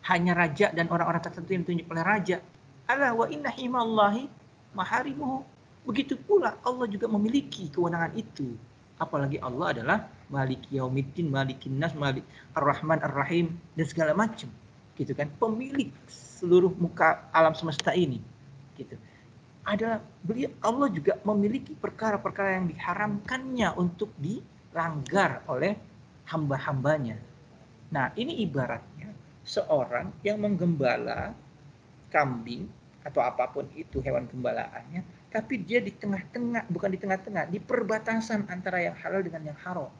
Hanya raja dan orang-orang tertentu yang ditunjuk oleh raja. Ala wa inna himallahi maharimuhu. Begitu pula Allah juga memiliki kewenangan itu. Apalagi Allah adalah Malik Yaumiddin, Malikin Nas, Malik Ar-Rahman Ar-Rahim dan segala macam. Gitu kan? Pemilik seluruh muka alam semesta ini. Gitu. Allah juga memiliki perkara-perkara yang diharamkannya untuk dilanggar oleh hamba-hambanya. Nah, ini ibaratnya seorang yang menggembala kambing atau apapun itu hewan gembalaannya, tapi dia di tengah-tengah, bukan di tengah-tengah, di perbatasan antara yang halal dengan yang haram.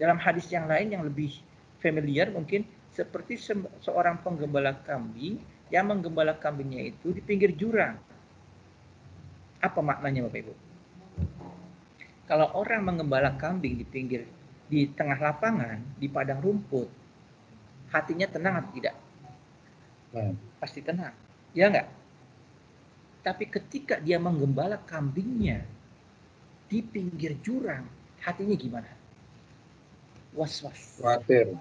Dalam hadis yang lain yang lebih familiar mungkin seperti seorang penggembala kambing yang menggembala kambingnya itu di pinggir jurang. Apa maknanya Bapak Ibu? Kalau orang menggembala kambing di tengah lapangan, di padang rumput, hatinya tenang atau tidak? Pasti tenang, ya enggak? Tapi ketika dia menggembala kambingnya di pinggir jurang, hatinya gimana? Was-was. Khawatir.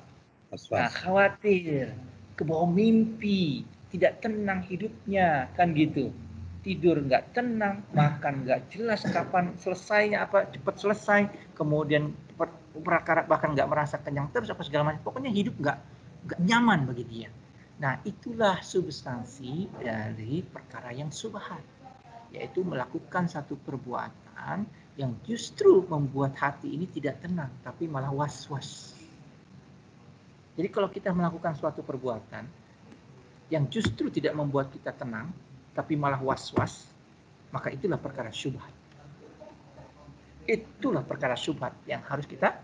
Nah, khawatir, kebawa mimpi, tidak tenang hidupnya, kan gitu. Tidur nggak tenang, makan nggak jelas kapan selesainya, apa cepat selesai, kemudian perkara bahkan nggak merasa kenyang terus apa segala macam. Pokoknya hidup nggak nyaman bagi dia. Nah, itulah substansi dari perkara yang subhat, yaitu melakukan satu perbuatan yang justru membuat hati ini tidak tenang, tapi malah was-was. Jadi kalau kita melakukan suatu perbuatan yang justru tidak membuat kita tenang, tapi malah was-was, maka itulah perkara syubhat. Itulah perkara syubhat yang harus kita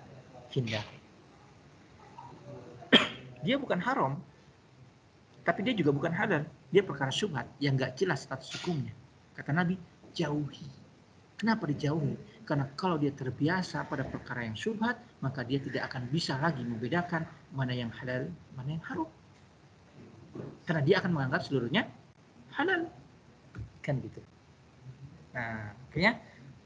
hindari. Dia bukan haram, tapi dia juga bukan halal. Dia perkara syubhat yang nggak jelas status hukumnya. Kata Nabi, jauhi. Kenapa dijauhi? Karena kalau dia terbiasa pada perkara yang syubhat, maka dia tidak akan bisa lagi membedakan mana yang halal, mana yang haram. Karena dia akan menganggap seluruhnya halal. Kan gitu. Nah, makanya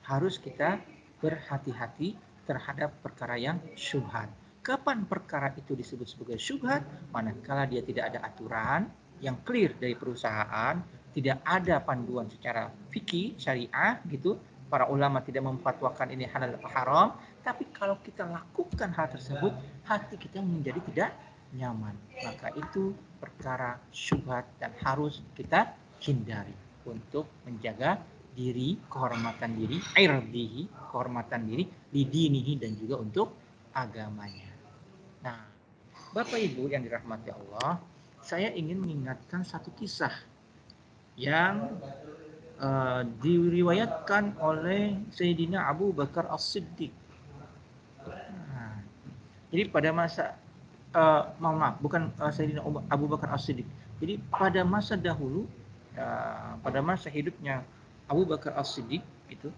harus kita berhati-hati terhadap perkara yang syubhat. Kapan perkara itu disebut sebagai syubhat? Manakala dia tidak ada aturan yang clear dari perusahaan, tidak ada panduan secara fikih, syariah gitu. Para ulama tidak memfatwakan ini halal atau haram, tapi kalau kita lakukan hal tersebut, hati kita menjadi tidak nyaman. Maka itu perkara syubhat dan harus kita hindari untuk menjaga diri, kehormatan diri, irdihi, kehormatan diri, lidinihi, dan juga untuk agamanya. Nah, Bapak Ibu yang dirahmati Allah, saya ingin mengingatkan satu kisah yang diriwayatkan oleh Sayyidina Abu Bakar As-Siddiq. Nah, jadi pada masa bukan Sayyidina Abu Bakar As-Siddiq. Jadi pada masa dahulu, pada masa hidupnya Abu Bakar As-Siddiq itu,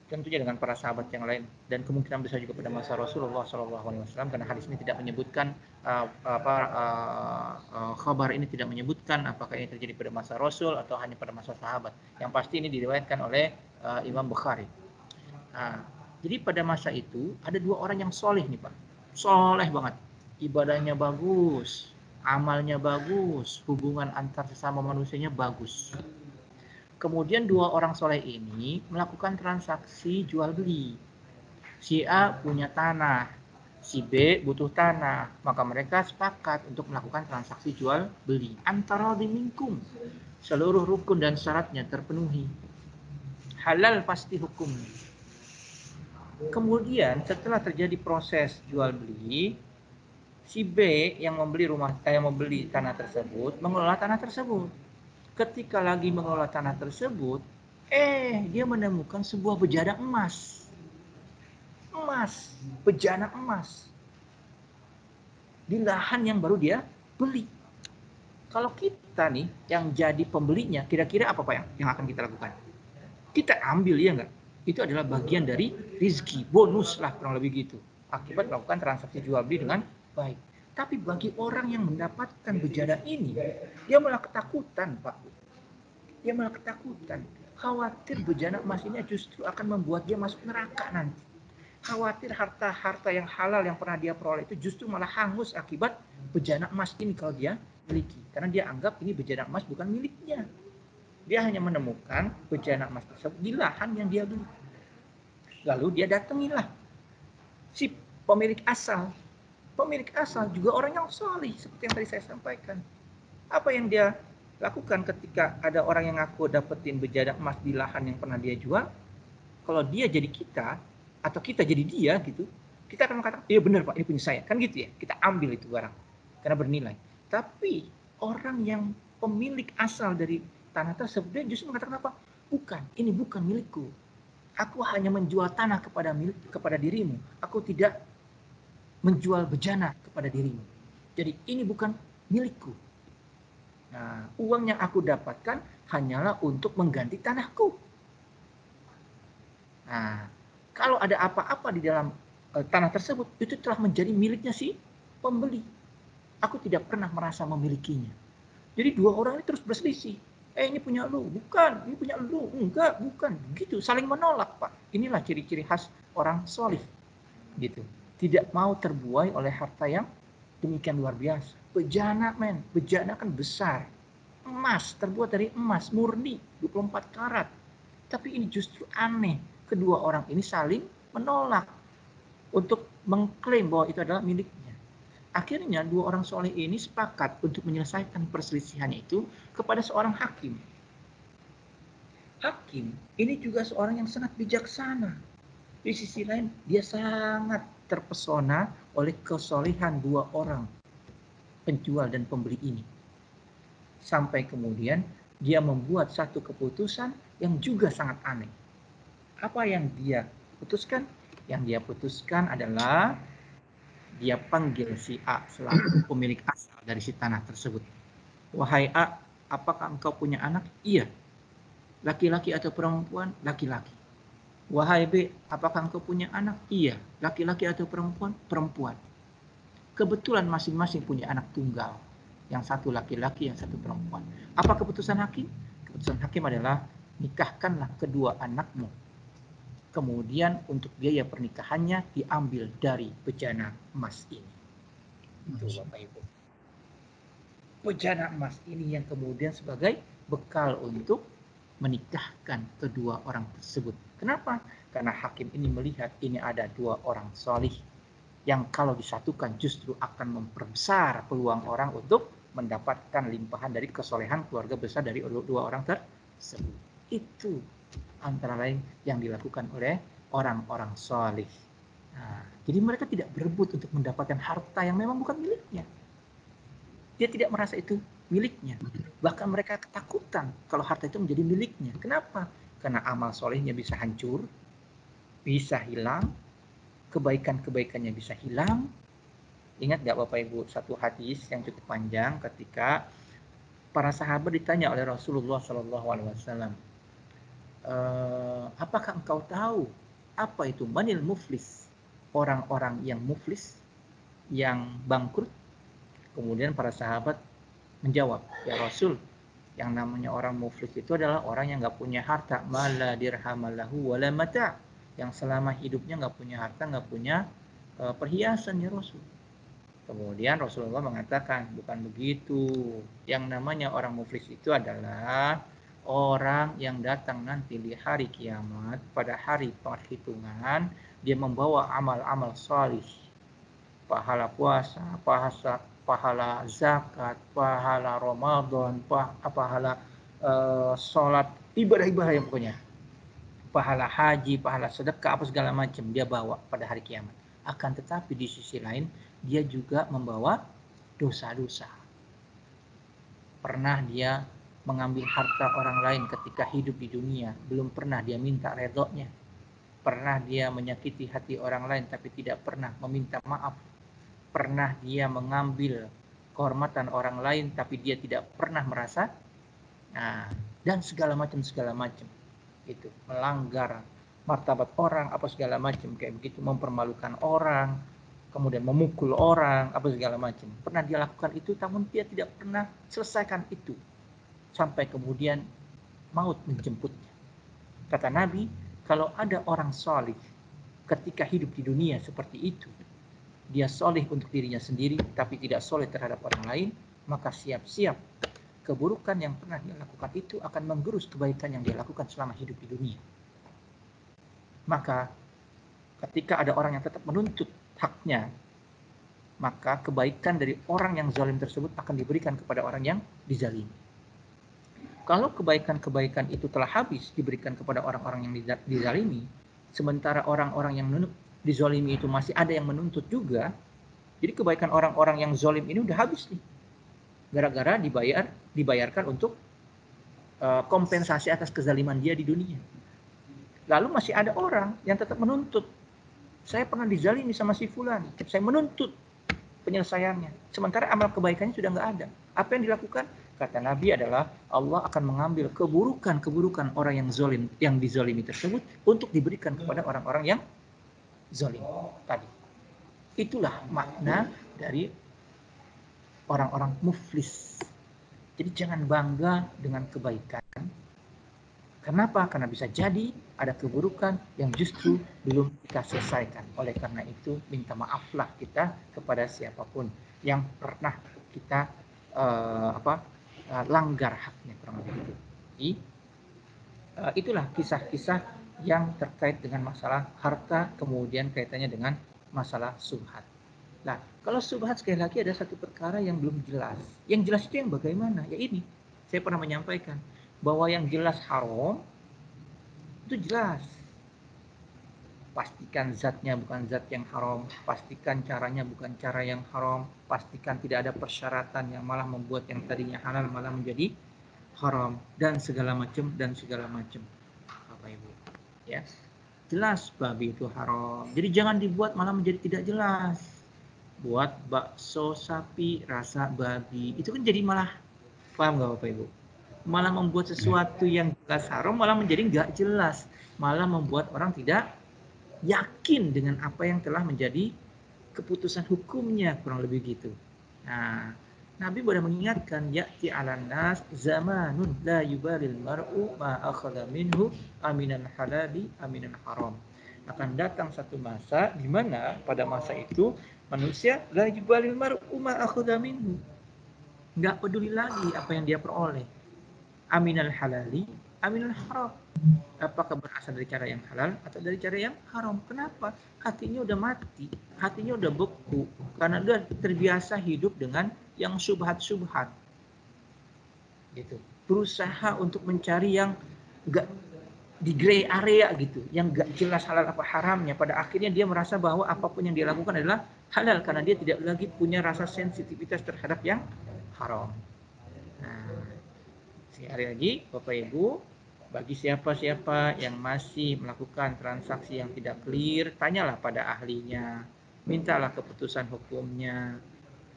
tentunya dengan para sahabat yang lain dan kemungkinan besar juga pada masa Rasulullah SAW, karena hadis ini tidak menyebutkan khabar ini tidak menyebutkan apakah ini terjadi pada masa Rasul atau hanya pada masa sahabat. Yang pasti ini diriwayatkan oleh Imam Bukhari. Jadi pada masa itu ada dua orang yang soleh nih Pak, soleh banget, ibadahnya bagus, amalnya bagus, hubungan antar sesama manusianya bagus. Kemudian dua orang soleh ini melakukan transaksi jual beli. Si A punya tanah, si B butuh tanah, maka mereka sepakat untuk melakukan transaksi jual beli. Antara dimingkum, seluruh rukun dan syaratnya terpenuhi. Halal pasti hukumnya. Kemudian setelah terjadi proses jual beli, si B yang membeli tanah tersebut mengelola tanah tersebut. Ketika lagi mengelola tanah tersebut, dia menemukan sebuah bejana emas. Bejana emas. Di lahan yang baru dia beli. Kalau kita nih yang jadi pembelinya, kira-kira apa Pak yang akan kita lakukan? Kita ambil, ya enggak? Itu adalah bagian dari rizki, bonus lah kurang lebih gitu. Akibat melakukan transaksi jual beli dengan baik. Tapi bagi orang yang mendapatkan bejana ini, dia malah ketakutan Pak. Dia malah ketakutan. Khawatir bejana emas ini justru akan membuat dia masuk neraka nanti. Khawatir harta-harta yang halal yang pernah dia peroleh itu justru malah hangus akibat bejana emas ini kalau dia miliki. Karena dia anggap ini bejana emas bukan miliknya. Dia hanya menemukan bejana emas tersebut di lahan yang dia beli. Lalu dia datangilah si pemilik asal. Pemilik asal juga orang yang salih seperti yang tadi saya sampaikan. Apa yang dia lakukan ketika ada orang yang ngaku dapetin bejana emas di lahan yang pernah dia jual? Kalau dia jadi kita atau kita jadi dia gitu, kita akan mengatakan, iya benar Pak, ini punya saya, kan gitu ya. Kita ambil itu barang karena bernilai. Tapi orang yang pemilik asal dari tanah tersebut, dia justru mengatakan apa? Bukan, ini bukan milikku. Aku hanya menjual tanah kepada dirimu. Aku tidak menjual bejana kepada dirimu. Jadi ini bukan milikku. Nah, uang yang aku dapatkan hanyalah untuk mengganti tanahku. Nah, kalau ada apa-apa di dalam tanah tersebut, itu telah menjadi miliknya si pembeli. Aku tidak pernah merasa memilikinya. Jadi dua orang ini terus berselisih. Ini punya lu, bukan. Ini punya lu, enggak, bukan. Gitu, saling menolak, Pak. Inilah ciri-ciri khas orang solih. Gitu. Tidak mau terbuai oleh harta yang demikian luar biasa. Bejana, men. Bejana kan besar. Emas, terbuat dari emas, murni, 24 karat. Tapi ini justru aneh. Kedua orang ini saling menolak untuk mengklaim bahwa itu adalah miliknya. Akhirnya dua orang soleh ini sepakat untuk menyelesaikan perselisihan itu kepada seorang hakim. Hakim ini juga seorang yang sangat bijaksana. Di sisi lain, dia sangat terpesona oleh kesolehan dua orang penjual dan pembeli ini. Sampai kemudian dia membuat satu keputusan yang juga sangat aneh. Apa yang dia putuskan? Yang dia putuskan adalah dia panggil si A selaku pemilik asal dari si tanah tersebut. Wahai A, apakah engkau punya anak? Iya. Laki-laki atau perempuan? Laki-laki. Wahai B, apakah engkau punya anak? Iya. Laki-laki atau perempuan? Perempuan. Kebetulan masing-masing punya anak tunggal. Yang satu laki-laki, yang satu perempuan. Apa keputusan hakim? Keputusan hakim adalah nikahkanlah kedua anakmu. Kemudian untuk biaya pernikahannya diambil dari bejana emas ini. Itu Bapak Ibu. Bejana emas ini yang kemudian sebagai bekal untuk menikahkan kedua orang tersebut. Kenapa? Karena hakim ini melihat ini ada dua orang solih yang kalau disatukan justru akan memperbesar peluang orang untuk mendapatkan limpahan dari kesolehan keluarga besar dari dua orang tersebut. Itu antara lain yang dilakukan oleh orang-orang solih. Nah, jadi mereka tidak berebut untuk mendapatkan harta yang memang bukan miliknya. Dia tidak merasa itu miliknya. Bahkan mereka ketakutan kalau harta itu menjadi miliknya. Kenapa? Karena amal solehnya bisa hancur, bisa hilang, kebaikan-kebaikannya bisa hilang. Ingat gak Bapak Ibu satu hadis yang cukup panjang ketika para sahabat ditanya oleh Rasulullah SAW, apakah engkau tahu apa itu manil muflis? Orang-orang yang muflis, yang bangkrut. Kemudian para sahabat menjawab, ya Rasul, yang namanya orang muflis itu adalah orang yang nggak punya harta, mala dirhamalahu wala mata, yang selama hidupnya nggak punya harta, nggak punya perhiasan ya Rasul. Kemudian Rasulullah mengatakan, bukan begitu. Yang namanya orang muflis itu adalah orang yang datang nanti di hari kiamat, pada hari perhitungan, dia membawa amal-amal salih, pahala puasa, pahala zakat, pahala Ramadan, pahala sholat, ibadah-ibadah yang pokoknya. Pahala haji, pahala sedekah, apa segala macam dia bawa pada hari kiamat. Akan tetapi di sisi lain, dia juga membawa dosa-dosa. Pernah dia mengambil harta orang lain ketika hidup di dunia, belum pernah dia minta redhonya. Pernah dia menyakiti hati orang lain tapi tidak pernah meminta maaf. Pernah dia mengambil kehormatan orang lain tapi dia tidak pernah merasa, nah, dan segala macam itu melanggar martabat orang apa segala macam kayak begitu, mempermalukan orang, kemudian memukul orang apa segala macam. Pernah dia lakukan itu namun dia tidak pernah selesaikan itu sampai kemudian maut menjemputnya. Kata Nabi, kalau ada orang solih ketika hidup di dunia seperti itu, dia soleh untuk dirinya sendiri tapi tidak soleh terhadap orang lain, maka siap-siap keburukan yang pernah dia lakukan itu akan menggerus kebaikan yang dia lakukan selama hidup di dunia. Maka ketika ada orang yang tetap menuntut haknya, maka kebaikan dari orang yang zalim tersebut akan diberikan kepada orang yang dizalimi. Kalau kebaikan-kebaikan itu telah habis diberikan kepada orang-orang yang dizalimi, sementara orang-orang yang dizalimi itu masih ada yang menuntut juga, jadi kebaikan orang-orang yang zalim ini udah habis nih. gara-gara dibayarkan untuk kompensasi atas kezaliman dia di dunia. Lalu masih ada orang yang tetap menuntut, saya pernah dizalimi sama si fulan, saya menuntut penyelesaiannya. Sementara amal kebaikannya sudah nggak ada. Apa yang dilakukan? Kata Nabi adalah Allah akan mengambil keburukan orang yang zalim, yang dizalimi tersebut untuk diberikan kepada orang-orang yang zalim tadi. Itulah makna dari orang-orang muflis. Jadi jangan bangga dengan kebaikan. Kenapa? Karena bisa jadi ada keburukan yang justru belum kita selesaikan. Oleh karena itu, minta maaflah kita kepada siapapun yang pernah kita langgar haknya, kurang lebih itu. Jadi, itulah kisah-kisah yang terkait dengan masalah harta, kemudian kaitannya dengan masalah subhat. Nah, kalau subhat sekali lagi ada satu perkara yang belum jelas. Yang jelas itu yang bagaimana? Ya ini, saya pernah menyampaikan bahwa yang jelas haram itu jelas. Pastikan zatnya bukan zat yang haram, pastikan caranya bukan cara yang haram, pastikan tidak ada persyaratan yang malah membuat yang tadinya halal malah menjadi haram dan segala macam. Bapak Ibu, ya. Jelas babi itu haram. Jadi jangan dibuat malah menjadi tidak jelas. Buat bakso sapi rasa babi, itu kan jadi malah, paham nggak Bapak Ibu? Malah membuat sesuatu yang jelas haram malah menjadi nggak jelas, malah membuat orang tidak yakin dengan apa yang telah menjadi keputusan hukumnya, kurang lebih gitu. Nah, Nabi boleh mengingatkan, ya'ti 'alan nas zamanun la yubalil mar'u ma akhadha minhu aminan halali aminan haram. Akan datang satu masa di mana pada masa itu manusia la yubalil mar'u ma akhadha minhu. Enggak peduli lagi apa yang dia peroleh. Aminal halali, aminal haram. Apakah berasal dari cara yang halal atau dari cara yang haram? Kenapa? Hatinya udah mati, hatinya udah beku, karena udah terbiasa hidup dengan yang subhat-subhat. Gitu. Berusaha untuk mencari yang enggak di gray area gitu, yang enggak jelas halal apa haramnya. Pada akhirnya dia merasa bahwa apapun yang dia lakukan adalah halal karena dia tidak lagi punya rasa sensitivitas terhadap yang haram. Nah, sekali lagi Bapak Ibu, bagi siapa-siapa yang masih melakukan transaksi yang tidak clear, tanyalah pada ahlinya, mintalah keputusan hukumnya.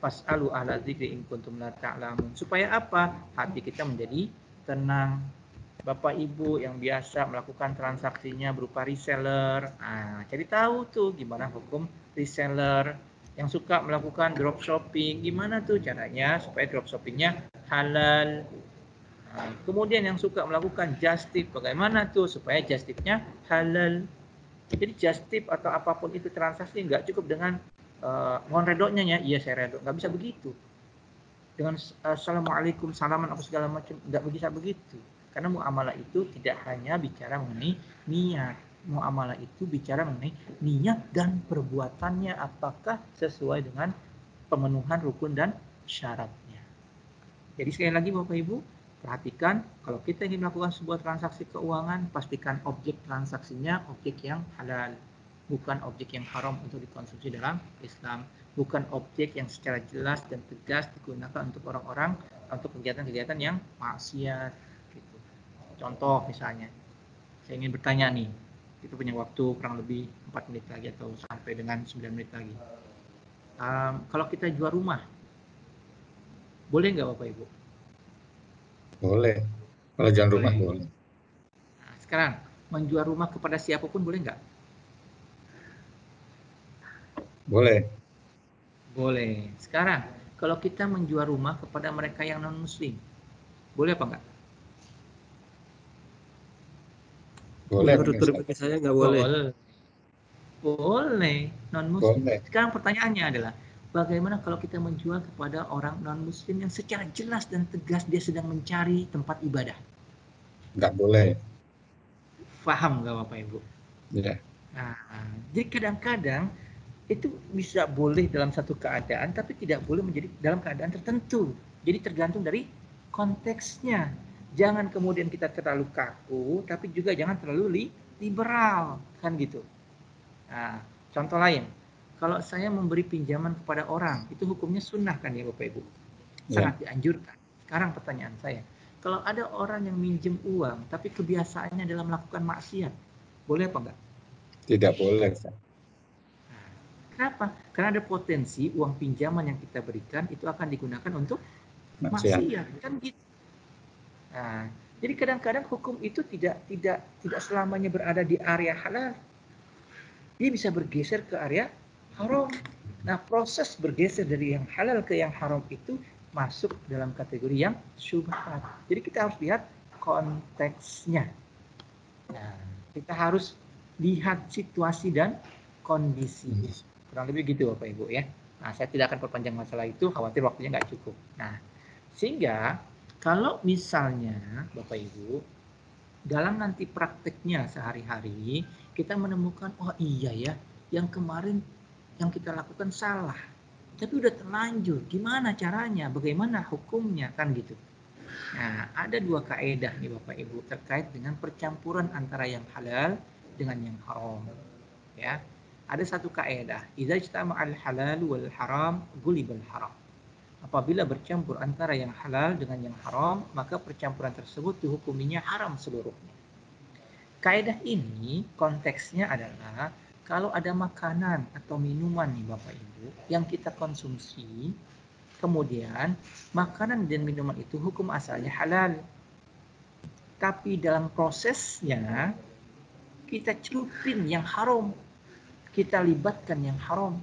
Fas'alu ahla dzikri in kuntum la ta'lamun. Supaya apa? Hati kita menjadi tenang. Bapak Ibu yang biasa melakukan transaksinya berupa reseller, cari tahu tuh gimana hukum reseller. Yang suka melakukan dropshipping, gimana tuh caranya supaya dropshippingnya halal. Kemudian yang suka melakukan just tip, bagaimana tuh supaya just tipnya halal. Jadi just tip atau apapun itu transaksi nggak cukup dengan mohon redonya ya, iya saya redo, nggak bisa begitu. Dengan assalamualaikum, salaman apa segala macam, nggak bisa begitu. Karena muamalah itu tidak hanya bicara mengenai niat, muamalah itu bicara mengenai niat dan perbuatannya apakah sesuai dengan pemenuhan rukun dan syaratnya. Jadi sekali lagi Bapak Ibu, perhatikan kalau kita ingin melakukan sebuah transaksi keuangan, pastikan objek transaksinya objek yang halal, bukan objek yang haram untuk dikonsumsi dalam Islam, bukan objek yang secara jelas dan tegas digunakan untuk orang-orang untuk kegiatan-kegiatan yang maksiat. Gitu. Contoh misalnya, saya ingin bertanya nih, kita punya waktu kurang lebih 4 menit lagi atau sampai dengan 9 menit lagi. Kalau kita jual rumah, boleh nggak Bapak Ibu? Boleh. Kalau jual rumah boleh. Nah, sekarang, menjual rumah kepada siapapun boleh nggak? Boleh. Boleh. Sekarang, kalau kita menjual rumah kepada mereka yang non-muslim, boleh apa nggak? Boleh. Menurut pribadi saya nggak boleh. Boleh, non-muslim. Boleh. Sekarang pertanyaannya adalah, bagaimana kalau kita menjual kepada orang non-muslim yang secara jelas dan tegas dia sedang mencari tempat ibadah? Nggak boleh. Paham nggak Bapak Ibu? Ya. Nah, jadi kadang-kadang itu bisa boleh dalam satu keadaan, tapi tidak boleh menjadi dalam keadaan tertentu. Jadi tergantung dari konteksnya. Jangan kemudian kita terlalu kaku, tapi juga jangan terlalu liberal, kan gitu. Nah, contoh lain, kalau saya memberi pinjaman kepada orang, itu hukumnya sunnah kan ya Bapak Ibu? sangat dianjurkan. Sekarang pertanyaan saya, kalau ada orang yang minjem uang tapi kebiasaannya dalam melakukan maksiat, boleh apa enggak? Tidak boleh. Kenapa? Karena ada potensi uang pinjaman yang kita berikan itu akan digunakan untuk Maksiat. maksiat, kan gitu. Nah, jadi kadang-kadang hukum itu tidak selamanya berada di area halal. Dia bisa bergeser ke area haram. Nah, proses bergeser dari yang halal ke yang haram itu masuk dalam kategori yang syubhat. Jadi kita harus lihat konteksnya. Nah, kita harus lihat situasi dan kondisi. Kurang lebih gitu Bapak Ibu ya. Nah, saya tidak akan perpanjang masalah itu, khawatir waktunya nggak cukup. Nah, sehingga kalau misalnya Bapak Ibu dalam nanti prakteknya sehari-hari kita menemukan, oh iya ya, yang kemarin yang kita lakukan salah, tapi udah terlanjur, gimana caranya, bagaimana hukumnya, kan gitu. Nah, ada dua kaedah nih Bapak Ibu terkait dengan percampuran antara yang halal dengan yang haram. Ya, ada satu kaedah, idza ijtama'al halal wal haram gulibal haram. Apabila bercampur antara yang halal dengan yang haram, maka percampuran tersebut dihukuminya haram seluruhnya. Kaedah ini konteksnya adalah kalau ada makanan atau minuman nih Bapak Ibu yang kita konsumsi, kemudian makanan dan minuman itu hukum asalnya halal. Tapi dalam prosesnya kita celupin yang haram, kita libatkan yang haram.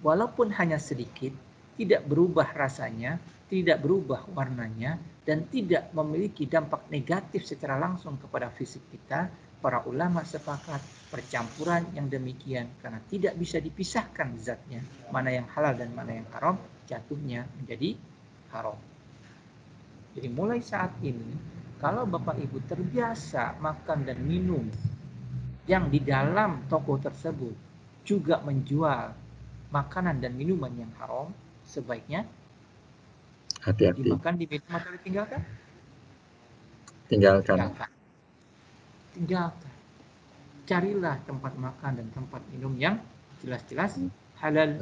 Walaupun hanya sedikit, tidak berubah rasanya, tidak berubah warnanya, dan tidak memiliki dampak negatif secara langsung kepada fisik kita, para ulama sepakat percampuran yang demikian karena tidak bisa dipisahkan zatnya, mana yang halal dan mana yang haram, jatuhnya menjadi haram. Jadi mulai saat ini, kalau Bapak Ibu terbiasa makan dan minum yang di dalam toko tersebut juga menjual makanan dan minuman yang haram, sebaiknya Hati-hati. dimakan, diminum atau ditinggalkan? Tinggalkan. Tinggalkan. Carilah tempat makan dan tempat minum yang jelas-jelas halal.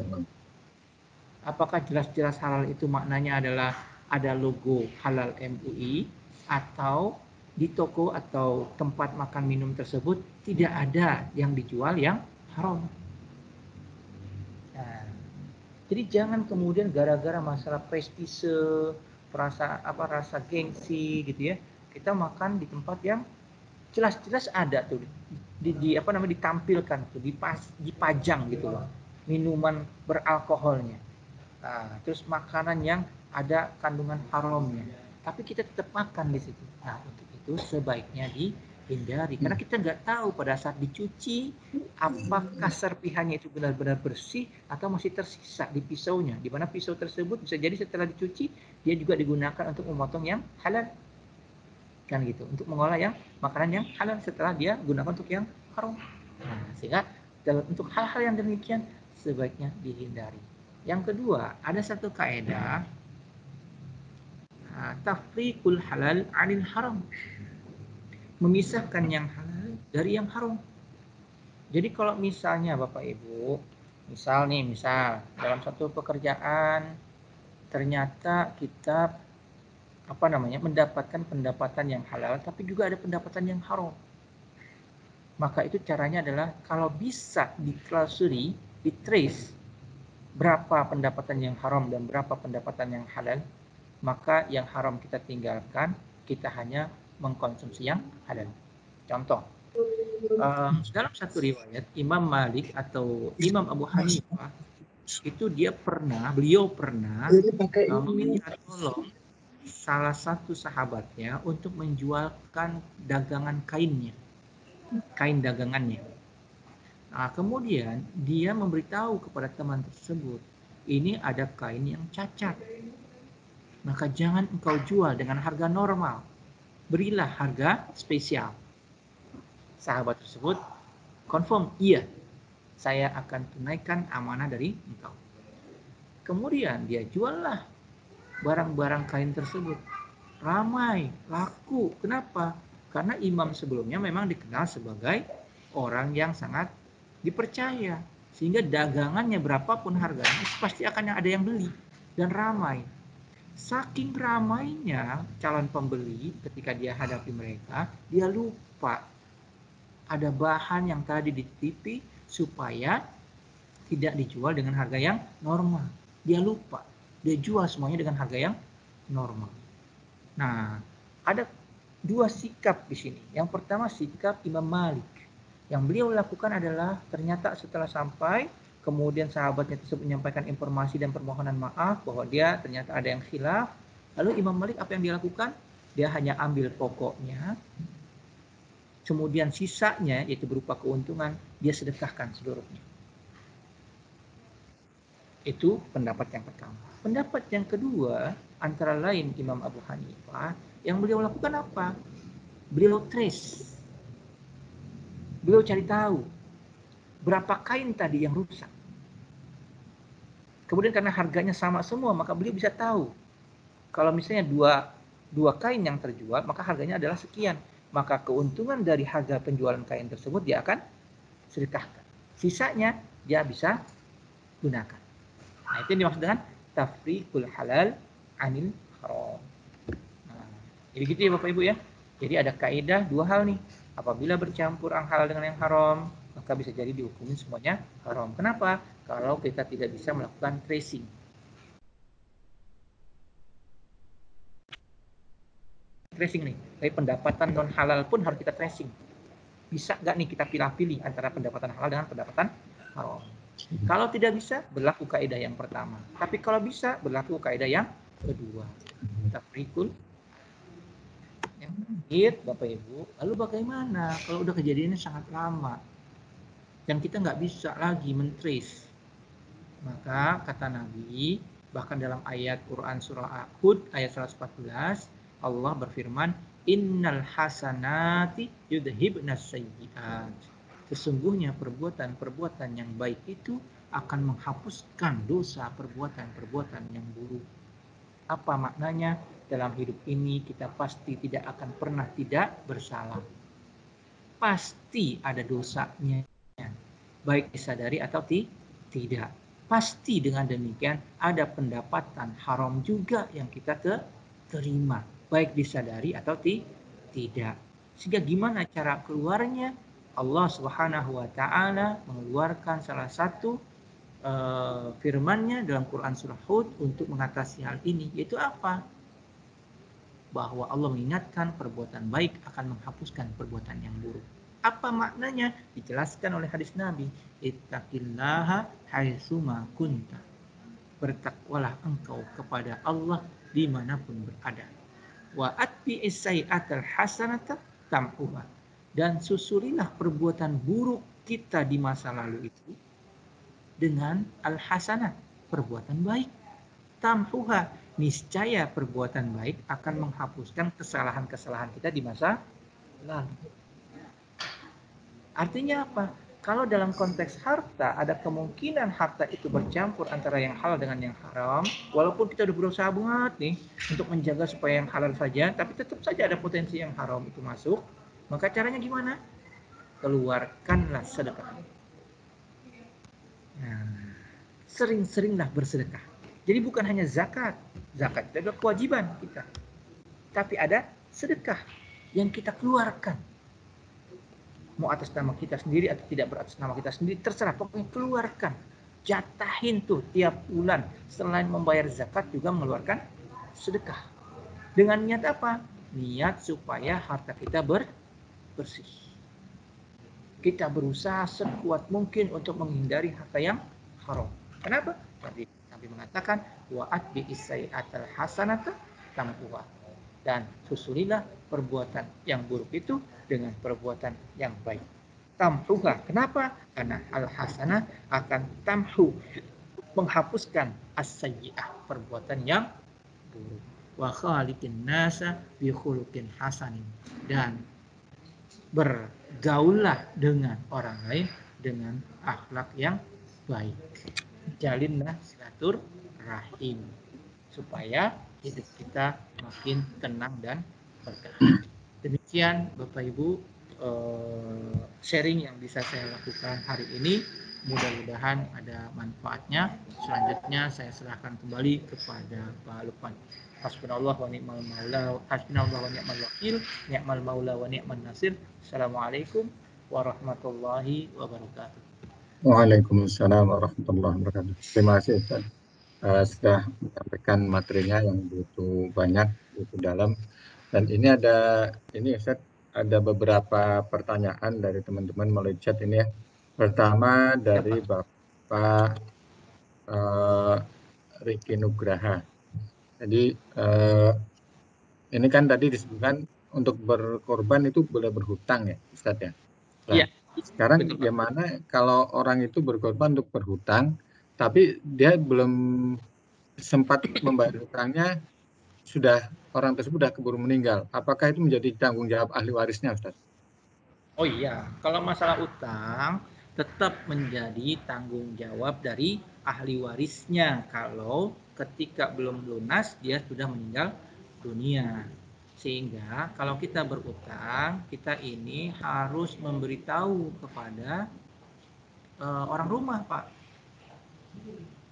Apakah jelas-jelas halal itu maknanya adalah ada logo halal MUI, atau di toko atau tempat makan minum tersebut tidak ada yang dijual yang haram? Nah, jadi jangan kemudian gara-gara masalah prestise, rasa gengsi gitu ya, kita makan di tempat yang jelas-jelas ada tuh ditampilkan tuh, dipajang gitu loh, minuman beralkoholnya. Nah, terus makanan yang ada kandungan haramnya, tapi kita tetap makan di situ. Nah, untuk itu sebaiknya dihindari, karena kita nggak tahu pada saat dicuci apakah serpihannya itu benar-benar bersih atau masih tersisa di pisaunya, di mana pisau tersebut bisa jadi setelah dicuci dia juga digunakan untuk memotong yang halal, kan gitu, untuk mengolah yang makanan yang halal setelah dia gunakan untuk yang haram. Nah, sehingga untuk hal-hal yang demikian sebaiknya dihindari. Yang kedua, ada satu kaedah tafriqul halal 'anil haram, memisahkan yang halal dari yang haram. Jadi kalau misalnya Bapak Ibu, misal dalam satu pekerjaan ternyata kita mendapatkan pendapatan yang halal tapi juga ada pendapatan yang haram. Maka itu caranya adalah kalau bisa ditelusuri, ditrace berapa pendapatan yang haram dan berapa pendapatan yang halal, maka yang haram kita tinggalkan, kita hanya mengkonsumsi yang halal. Contoh, dalam satu riwayat Imam Malik atau Imam Abu Hanifah itu beliau pernah meminta tolong salah satu sahabatnya untuk menjualkan dagangan kain dagangannya. Nah, kemudian dia memberitahu kepada teman tersebut, ini ada kain yang cacat, maka jangan engkau jual dengan harga normal, berilah harga spesial. Sahabat tersebut confirm, iya, saya akan tunaikan amanah dari engkau. Kemudian dia juallah barang-barang kain tersebut, ramai, laku. Kenapa? Karena imam sebelumnya memang dikenal sebagai orang yang sangat dipercaya, sehingga dagangannya berapapun harganya pasti akan ada yang beli dan ramai. Saking ramainya calon pembeli ketika dia hadapi mereka, dia lupa ada bahan yang tadi dititipi supaya tidak dijual dengan harga yang normal. Dia lupa, dia jual semuanya dengan harga yang normal. Nah, ada dua sikap di sini. Yang pertama sikap Imam Malik. Yang beliau lakukan adalah ternyata setelah sampai, kemudian sahabatnya tersebut menyampaikan informasi dan permohonan maaf bahwa dia ternyata ada yang khilaf. Lalu Imam Malik apa yang dia lakukan? Dia hanya ambil pokoknya, kemudian sisanya yaitu berupa keuntungan dia sedekahkan seluruhnya. Itu pendapat yang pertama. Pendapat yang kedua, antara lain Imam Abu Hanifah, yang beliau lakukan apa? Beliau trace. Beliau cari tahu berapa kain tadi yang rusak. Kemudian karena harganya sama semua, maka beliau bisa tahu. Kalau misalnya dua kain yang terjual, maka harganya adalah sekian. Maka keuntungan dari harga penjualan kain tersebut dia akan sedekahkan. Sisanya dia bisa gunakan. Nah, itu yang dimaksud dengan tafriqul halal anil haram. Nah, jadi gitu ya Bapak Ibu ya. Jadi ada kaidah dua hal nih. Apabila bercampur yang halal dengan yang haram, maka bisa jadi dihukumi semuanya haram. Kenapa? Kalau kita tidak bisa melakukan tracing. Tracing nih, dari pendapatan non halal pun harus kita tracing. Bisa nggak nih kita pilih-pilih antara pendapatan halal dengan pendapatan haram? Kalau tidak bisa, berlaku kaidah yang pertama. Tapi kalau bisa, berlaku kaidah yang kedua. Tafrikul yang terakhir, Bapak Ibu. Lalu bagaimana kalau udah kejadiannya sangat lama dan kita nggak bisa lagi mentrace? Maka kata Nabi, bahkan dalam ayat Quran surah Hud ayat 114, Allah berfirman, Innal hasanati yudhibnas sayyi'at. Sesungguhnya perbuatan-perbuatan yang baik itu akan menghapuskan dosa perbuatan-perbuatan yang buruk. Apa maknanya? Dalam hidup ini kita pasti tidak akan pernah tidak bersalah. Pasti ada dosanya, baik disadari atau tidak. Pasti dengan demikian ada pendapatan haram juga yang kita terima, baik disadari atau tidak. Sehingga gimana cara keluarnya? Allah Subhanahu wa taala mengeluarkan salah satu firman-Nya dalam Quran surah Hud untuk mengatasi hal ini, yaitu apa? Bahwa Allah mengingatkan perbuatan baik akan menghapuskan perbuatan yang buruk. Apa maknanya? Dijelaskan oleh hadis Nabi, ittaqillaha haitsuma kunta. Bertakwalah engkau kepada Allah dimanapun berada. Wa atbi'is sayyi'atal hasanata tamhuha. Dan susurilah perbuatan buruk kita di masa lalu itu dengan al-hasanah, perbuatan baik. Tamhuha, niscaya perbuatan baik akan menghapuskan kesalahan-kesalahan kita di masa lalu. Artinya apa? Kalau dalam konteks harta, ada kemungkinan harta itu bercampur antara yang halal dengan yang haram. Walaupun kita udah berusaha banget nih untuk menjaga supaya yang halal saja, tapi tetap saja ada potensi yang haram itu masuk. Maka caranya gimana? Keluarkanlah sedekah. Nah, sering-seringlah bersedekah. Jadi bukan hanya zakat. Zakat itu adalah kewajiban kita. Tapi ada sedekah yang kita keluarkan. Mau atas nama kita sendiri atau tidak beratas nama kita sendiri, terserah. Pokoknya keluarkan. Jatahin tuh tiap bulan. Selain membayar zakat juga mengeluarkan sedekah. Dengan niat apa? Niat supaya harta kita bersih. Kita berusaha sekuat mungkin untuk menghindari harta yang haram. Kenapa? Tadi Nabi mengatakan wa'at bi isai'atal hasanata tampuha. Dan susulilah perbuatan yang buruk itu dengan perbuatan yang baik. Tamhuha. Kenapa? Karena al-hasanah akan tamhu, menghapuskan as-sayyi'ah, perbuatan yang buruk. Wa khaliqin nasa bi khuluqin hasanin. Dan bergaullah dengan orang lain dengan akhlak yang baik. Jalinlah silaturahim supaya hidup kita makin tenang dan berkah. Demikian Bapak Ibu sharing yang bisa saya lakukan hari ini. Mudah-mudahan ada manfaatnya. Selanjutnya saya serahkan kembali kepada Pak Lukman. Hasbunallah wa ni'mal maula, hasbunallah wa ni'mal wakil, ni'mal maula wa ni'mal nasir. Assalamualaikum warahmatullahi wabarakatuh. Waalaikumsalam warahmatullahi wabarakatuh. Terima kasih Ustaz. Sudah menyampaikan materinya yang begitu banyak, begitu dalam. Dan ini Ustaz, ada beberapa pertanyaan dari teman-teman melalui chat ini ya. Pertama dari Siapa? Bapak eh, Riki Nugraha. Jadi ini kan tadi disebutkan untuk berkorban itu boleh berhutang ya, Ustaz ya. Nah, Iya, sekarang betul Pak. gimana kalau orang itu berkorban untuk berhutang, tapi dia belum sempat membayar hutangnya, orang tersebut sudah keburu meninggal. Apakah itu menjadi tanggung jawab ahli warisnya, Ustaz? Oh iya, kalau masalah utang tetap menjadi tanggung jawab dari ahli warisnya kalau ketika belum lunas dia sudah meninggal dunia. Sehingga kalau kita berutang, kita ini harus memberitahu kepada orang rumah, Pak.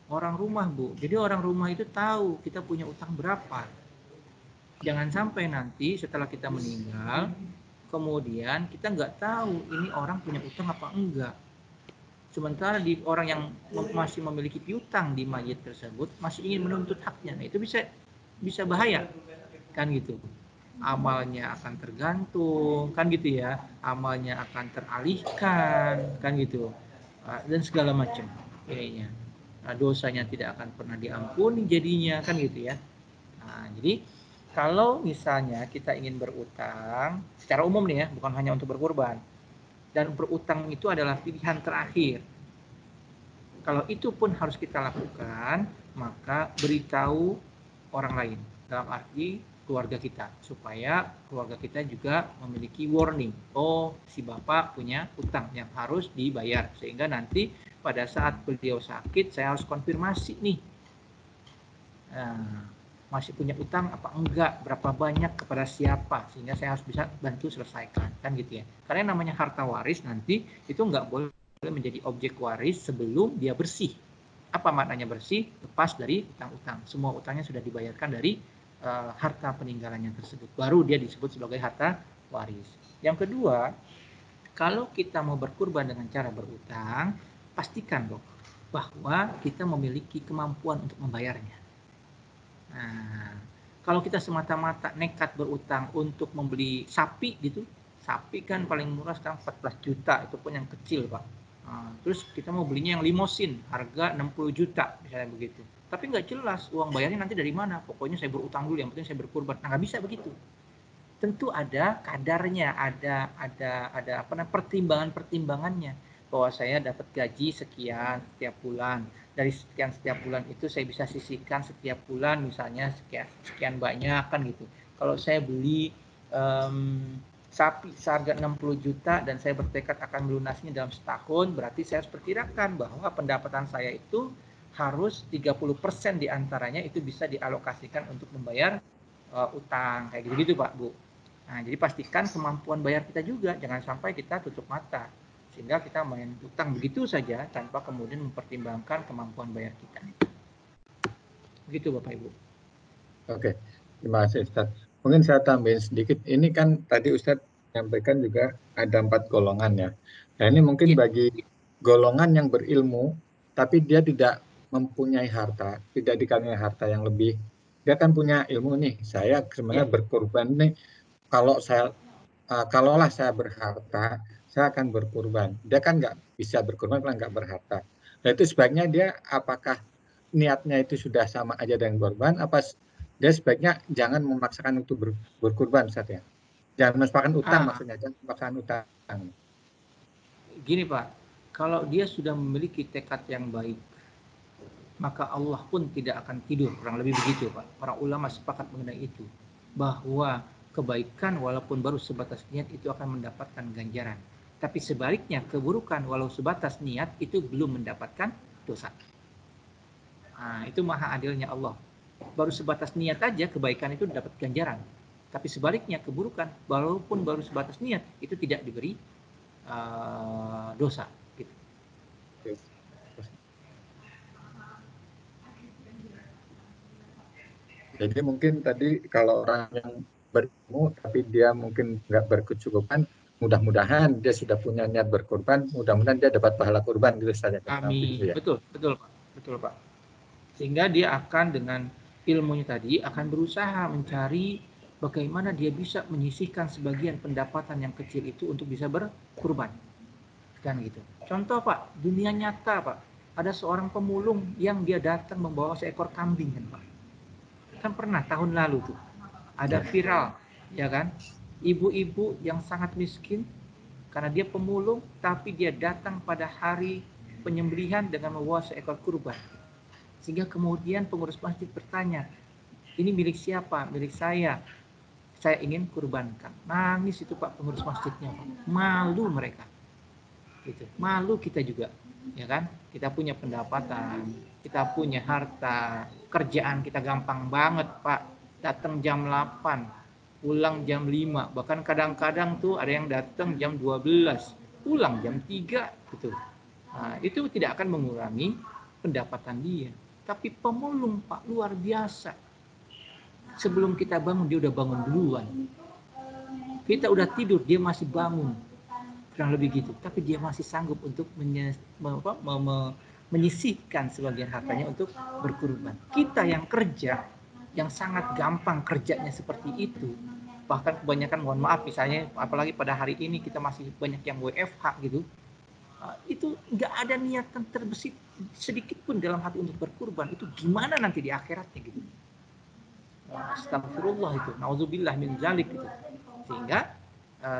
Orang rumah, Bu. Jadi orang rumah itu tahu kita punya utang berapa. Jangan sampai nanti setelah kita meninggal, kemudian kita nggak tahu ini orang punya utang apa enggak. Sementara di orang yang masih memiliki piutang di mayit tersebut masih ingin menuntut haknya, nah itu bisa bisa bahaya, kan gitu. Amalnya akan tergantung, kan gitu ya. Amalnya akan teralihkan, kan gitu. Dan segala macam ininya. Nah, dosanya tidak akan pernah diampuni jadinya, kan gitu ya. Nah, jadi kalau misalnya kita ingin berutang secara umum nih ya, bukan hanya untuk berkorban, dan berutang itu adalah pilihan terakhir. Kalau itu pun harus kita lakukan, maka beritahu orang lain, dalam arti keluarga kita, supaya keluarga kita juga memiliki warning. Oh, si bapak punya utang yang harus dibayar, sehingga nanti pada saat beliau sakit, saya harus konfirmasi nih, masih punya utang apa enggak, berapa banyak, kepada siapa, sehingga saya harus bisa bantu selesaikan, kan gitu ya. Karena yang namanya harta waris nanti itu enggak boleh menjadi objek waris sebelum dia bersih. Apa maknanya bersih? Lepas dari utang-utang. Semua utangnya sudah dibayarkan dari harta peninggalannya tersebut. Baru dia disebut sebagai harta waris. Yang kedua, kalau kita mau berkurban dengan cara berutang, pastikan dong bahwa kita memiliki kemampuan untuk membayarnya. Nah, kalau kita semata-mata nekat berutang untuk membeli sapi gitu, sapi kan paling murah sekarang 14 juta, itu pun yang kecil Pak. Nah, terus kita mau belinya yang limosin, harga 60 juta misalnya begitu. Tapi nggak jelas uang bayarnya nanti dari mana, pokoknya saya berutang dulu, yang penting saya berkurban. Nah, nggak bisa begitu. Tentu ada kadarnya, ada apa namanya, pertimbangannya, bahwa saya dapat gaji sekian setiap bulan, dari sekian setiap bulan itu saya bisa sisihkan setiap bulan misalnya sekian banyak, kan gitu. Kalau saya beli sapi seharga 60 juta dan saya bertekad akan melunasinya dalam setahun, berarti saya harus perkirakan bahwa pendapatan saya itu harus 30% diantaranya itu bisa dialokasikan untuk membayar utang, kayak gitu-gitu Pak Bu. Nah, jadi pastikan kemampuan bayar kita juga, jangan sampai kita tutup mata sehingga kita main utang begitu saja tanpa kemudian mempertimbangkan kemampuan bayar kita. Begitu Bapak Ibu. Oke, terima kasih Ustaz. Mungkin saya tambahin sedikit. Ini kan tadi Ustaz menyampaikan juga ada 4 golongan ya. Nah ini mungkin Iya. bagi golongan yang berilmu, tapi dia tidak mempunyai harta, tidak dikaruniai harta yang lebih. Dia kan punya ilmu nih. Saya sebenarnya Iya. berkorban nih. Kalaulah saya berharta, saya akan berkorban. Dia kan nggak bisa berkorban kalau nggak berharta. Nah itu sebaiknya dia apakah niatnya itu sudah sama aja dengan korban, apa dia sebaiknya jangan memaksakan untuk berkorban, Ustaz ya. Jangan memaksakan utang Ah, maksudnya, jangan memaksakan utang. gini Pak, kalau dia sudah memiliki tekad yang baik, maka Allah pun tidak akan tidur, kurang lebih begitu Pak. Para ulama sepakat mengenai itu, bahwa kebaikan walaupun baru sebatas niat itu akan mendapatkan ganjaran. Tapi sebaliknya keburukan walau sebatas niat itu belum mendapatkan dosa. Nah, itu maha adilnya Allah. Baru sebatas niat aja kebaikan itu dapat ganjaran. Tapi sebaliknya keburukan walaupun baru sebatas niat itu tidak diberi dosa. Gitu. Jadi mungkin tadi kalau orang yang berilmu tapi dia mungkin nggak berkecukupan, mudah-mudahan dia sudah punya niat berkorban, mudah-mudahan dia dapat pahala kurban gitu saja. Amin. Gitu ya. Betul, betul Pak. Betul Pak. Sehingga dia akan dengan ilmunya tadi akan berusaha mencari bagaimana dia bisa menyisihkan sebagian pendapatan yang kecil itu untuk bisa berkurban. Kan gitu. Contoh Pak, dunia nyata Pak. Ada seorang pemulung yang dia datang membawa seekor kambing kan Pak. Kan pernah tahun lalu tuh ada viral, ya kan? Ibu-ibu yang sangat miskin karena dia pemulung, tapi dia datang pada hari penyembelihan dengan membawa seekor kurban. Sehingga kemudian pengurus masjid bertanya, ini milik siapa? Milik saya ingin kurbankan. Nangis itu Pak pengurus masjidnya Pak. Malu mereka. Gitu. Malu kita juga, ya kan? Kita punya pendapatan, kita punya harta, kerjaan kita gampang banget Pak. Datang jam 8, pulang jam 5, bahkan kadang-kadang tuh ada yang datang jam 12, pulang jam 3 gitu. Nah, itu tidak akan mengurangi pendapatan dia. Tapi pemulung Pak luar biasa. Sebelum kita bangun dia udah bangun duluan. Kita udah tidur dia masih bangun. Kurang lebih gitu. Tapi dia masih sanggup untuk menyisihkan sebagian hartanya untuk berkurban. Kita yang kerja, yang sangat gampang kerjanya seperti itu, bahkan kebanyakan mohon maaf misalnya apalagi pada hari ini kita masih banyak yang WFH gitu, itu nggak ada niatan terbesit sedikit pun dalam hati untuk berkurban. Itu gimana nanti di akhiratnya gitu. Astagfirullah itu, nauzubillah min zalik gitu. Sehingga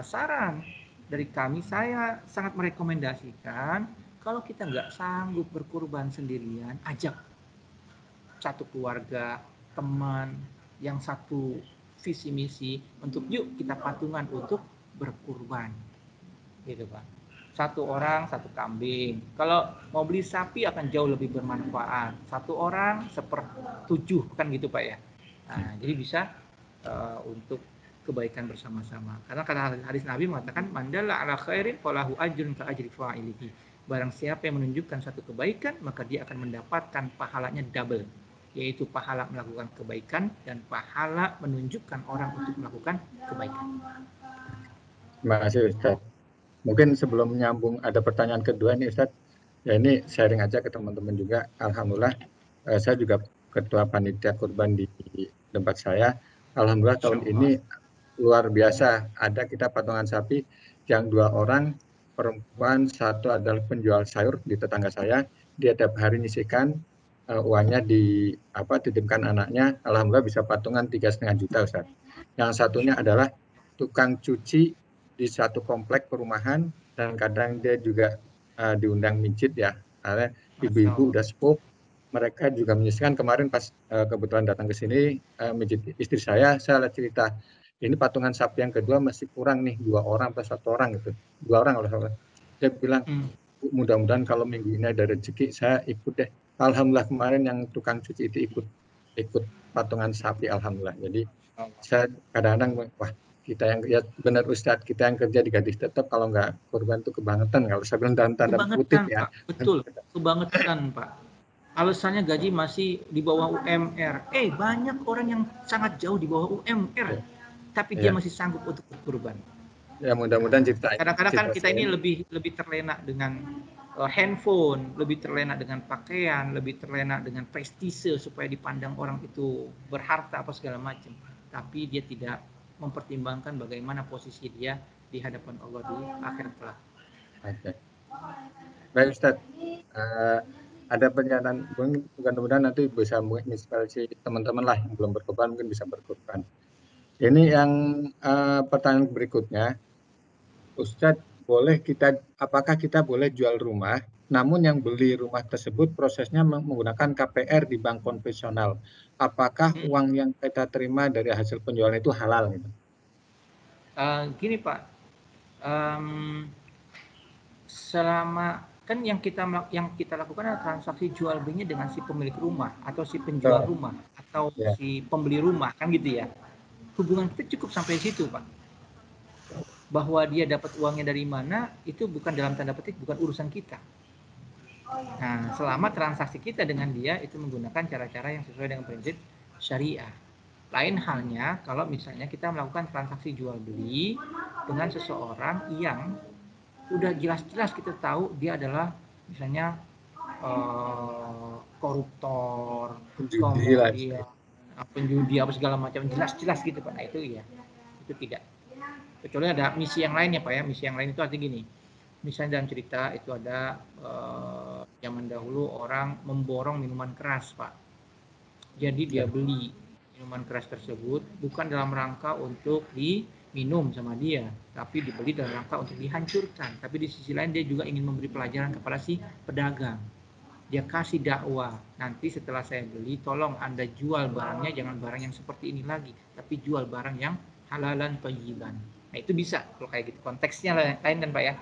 saran dari kami, saya sangat merekomendasikan kalau kita nggak sanggup berkurban sendirian, ajak satu keluarga, teman yang satu visi misi untuk yuk kita patungan untuk berkurban, gitu Pak. Satu orang satu kambing. Kalau mau beli sapi akan jauh lebih bermanfaat. Satu orang 1/7 kan gitu Pak ya. Nah, jadi bisa untuk kebaikan bersama-sama. Karena kata hadis Nabi mengatakan mandalla ala khairin falahu ajrun ka ajri fa'ilihi. Barang siapa yang menunjukkan satu kebaikan, maka dia akan mendapatkan pahalanya double, yaitu pahala melakukan kebaikan dan pahala menunjukkan orang untuk melakukan kebaikan. Terima kasih Ustaz. Mungkin sebelum menyambung ada pertanyaan kedua nih Ustaz. Ya ini sharing aja ke teman-teman juga. Alhamdulillah saya juga ketua panitia kurban di tempat saya. Alhamdulillah tahun ini luar biasa. Ada kita patungan sapi yang 2 orang, perempuan, 1 adalah penjual sayur di tetangga saya. Dia tiap hari nyisihkan uangnya dititipkan anaknya. Alhamdulillah bisa patungan 3,5 juta Ustaz. Yang satunya adalah tukang cuci di satu komplek perumahan dan kadang dia juga diundang mijit ya. Karena ibu-ibu udah sepuh, mereka juga menyisihkan. Kemarin pas kebetulan datang ke sini mijit istri saya cerita ini patungan sapi yang kedua masih kurang nih 2 orang atau 1 orang gitu, 2 orang kalau salah. Dia bilang mudah-mudahan kalau minggu ini ada rezeki saya ikut deh. Alhamdulillah kemarin yang tukang cuci itu ikut patungan sapi alhamdulillah. Jadi saya kadang-kadang wah kita yang ya benar Ustadz, kita yang kerja di Gadis Tetap kalau nggak kurban itu kebangetan, kalau saya bilang dalam tanda kutip ya. Pak. Betul, kebangetan Pak. Alasannya gaji masih di bawah UMR. Banyak orang yang sangat jauh di bawah UMR, tapi dia masih sanggup untuk berkurban. Ya mudah-mudahan ceritain. Kadang-kadang kan kita ini lebih terlena dengan handphone, lebih terlena dengan pakaian, lebih terlena dengan prestise supaya dipandang orang itu berharta apa segala macam. Tapi dia tidak mempertimbangkan bagaimana posisi dia di hadapan Allah di akhirat kelak. Oke. Baik Ustadz, ada pernyataan, mudah-mudahan nanti bisa menginspirasi teman-teman lah yang belum berkorban mungkin bisa berkorban. Ini yang pertanyaan berikutnya, Ustadz, apakah kita boleh jual rumah, namun yang beli rumah tersebut prosesnya menggunakan KPR di bank konvensional. Apakah uang yang kita terima dari hasil penjualan itu halal? Gitu? Gini Pak, selama kan yang kita lakukan adalah transaksi jual belinya dengan si pemilik rumah atau si penjual rumah atau si pembeli rumah kan gitu ya. Hubungan kita cukup sampai situ Pak. Bahwa dia dapat uangnya dari mana itu bukan dalam tanda petik bukan urusan kita. Nah, selama transaksi kita dengan dia itu menggunakan cara-cara yang sesuai dengan prinsip syariah. Lain halnya kalau misalnya kita melakukan transaksi jual beli dengan seseorang yang udah jelas-jelas kita tahu dia adalah misalnya koruptor, Judi lah. kemudian penjudi apa segala macam, jelas-jelas gitu Pak. Nah itu iya, itu tidak. Kecuali ada misi yang lain ya Pak ya. Misi yang lain itu artinya gini. Misalnya dalam cerita itu ada zaman dahulu orang memborong minuman keras Pak. Jadi dia Ya. beli minuman keras tersebut bukan dalam rangka untuk diminum sama dia, tapi dibeli dalam rangka untuk dihancurkan. Tapi di sisi lain dia juga ingin memberi pelajaran kepada si pedagang. Dia kasih dakwah, nanti setelah saya beli tolong Anda jual barangnya jangan barang yang seperti ini lagi, tapi jual barang yang halalan thayyiban. Nah itu bisa kalau kayak gitu, konteksnya lain kan Pak ya.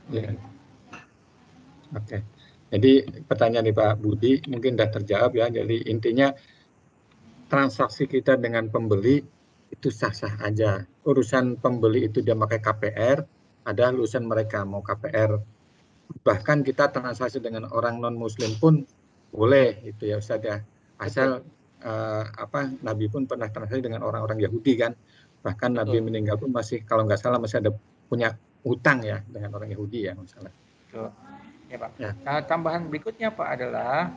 Ya. Oke. Jadi pertanyaan nih Pak Budi mungkin sudah terjawab ya. Jadi intinya transaksi kita dengan pembeli itu sah-sah aja. Urusan pembeli itu dia pakai KPR, ada urusan mereka mau KPR. Bahkan kita transaksi dengan orang non-Muslim pun boleh itu ya Ustaz ya. Betul, Asal Nabi pun pernah transaksi dengan orang-orang Yahudi kan. Bahkan Nabi betul, meninggal pun masih kalau nggak salah masih ada punya utang ya dengan orang Yahudi ya masalah. betul. Ya Pak. Ya, Nah, tambahan berikutnya Pak adalah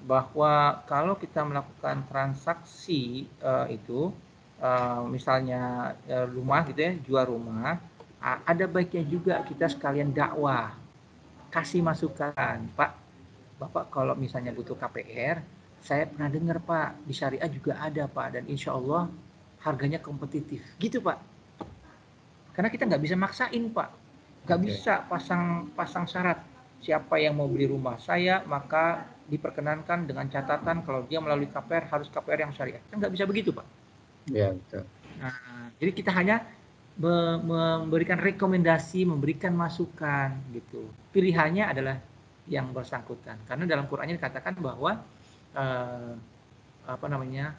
bahwa kalau kita melakukan transaksi itu misalnya rumah gitu ya, jual rumah, ada baiknya juga kita sekalian dakwah, kasih masukan, Pak. Bapak kalau misalnya butuh KPR, saya pernah dengar Pak, di syariah juga ada Pak, dan insya Allah harganya kompetitif. Gitu Pak. Karena kita nggak bisa maksain Pak, nggak oke. bisa pasang syarat. Siapa yang mau beli rumah saya, maka diperkenankan dengan catatan kalau dia melalui KPR harus KPR yang syariah. Kan nggak bisa begitu Pak. Ya, betul. Nah, jadi kita hanya memberikan rekomendasi, memberikan masukan gitu. Pilihannya adalah yang bersangkutan. Karena dalam Qurannya dikatakan bahwa eh, apa namanya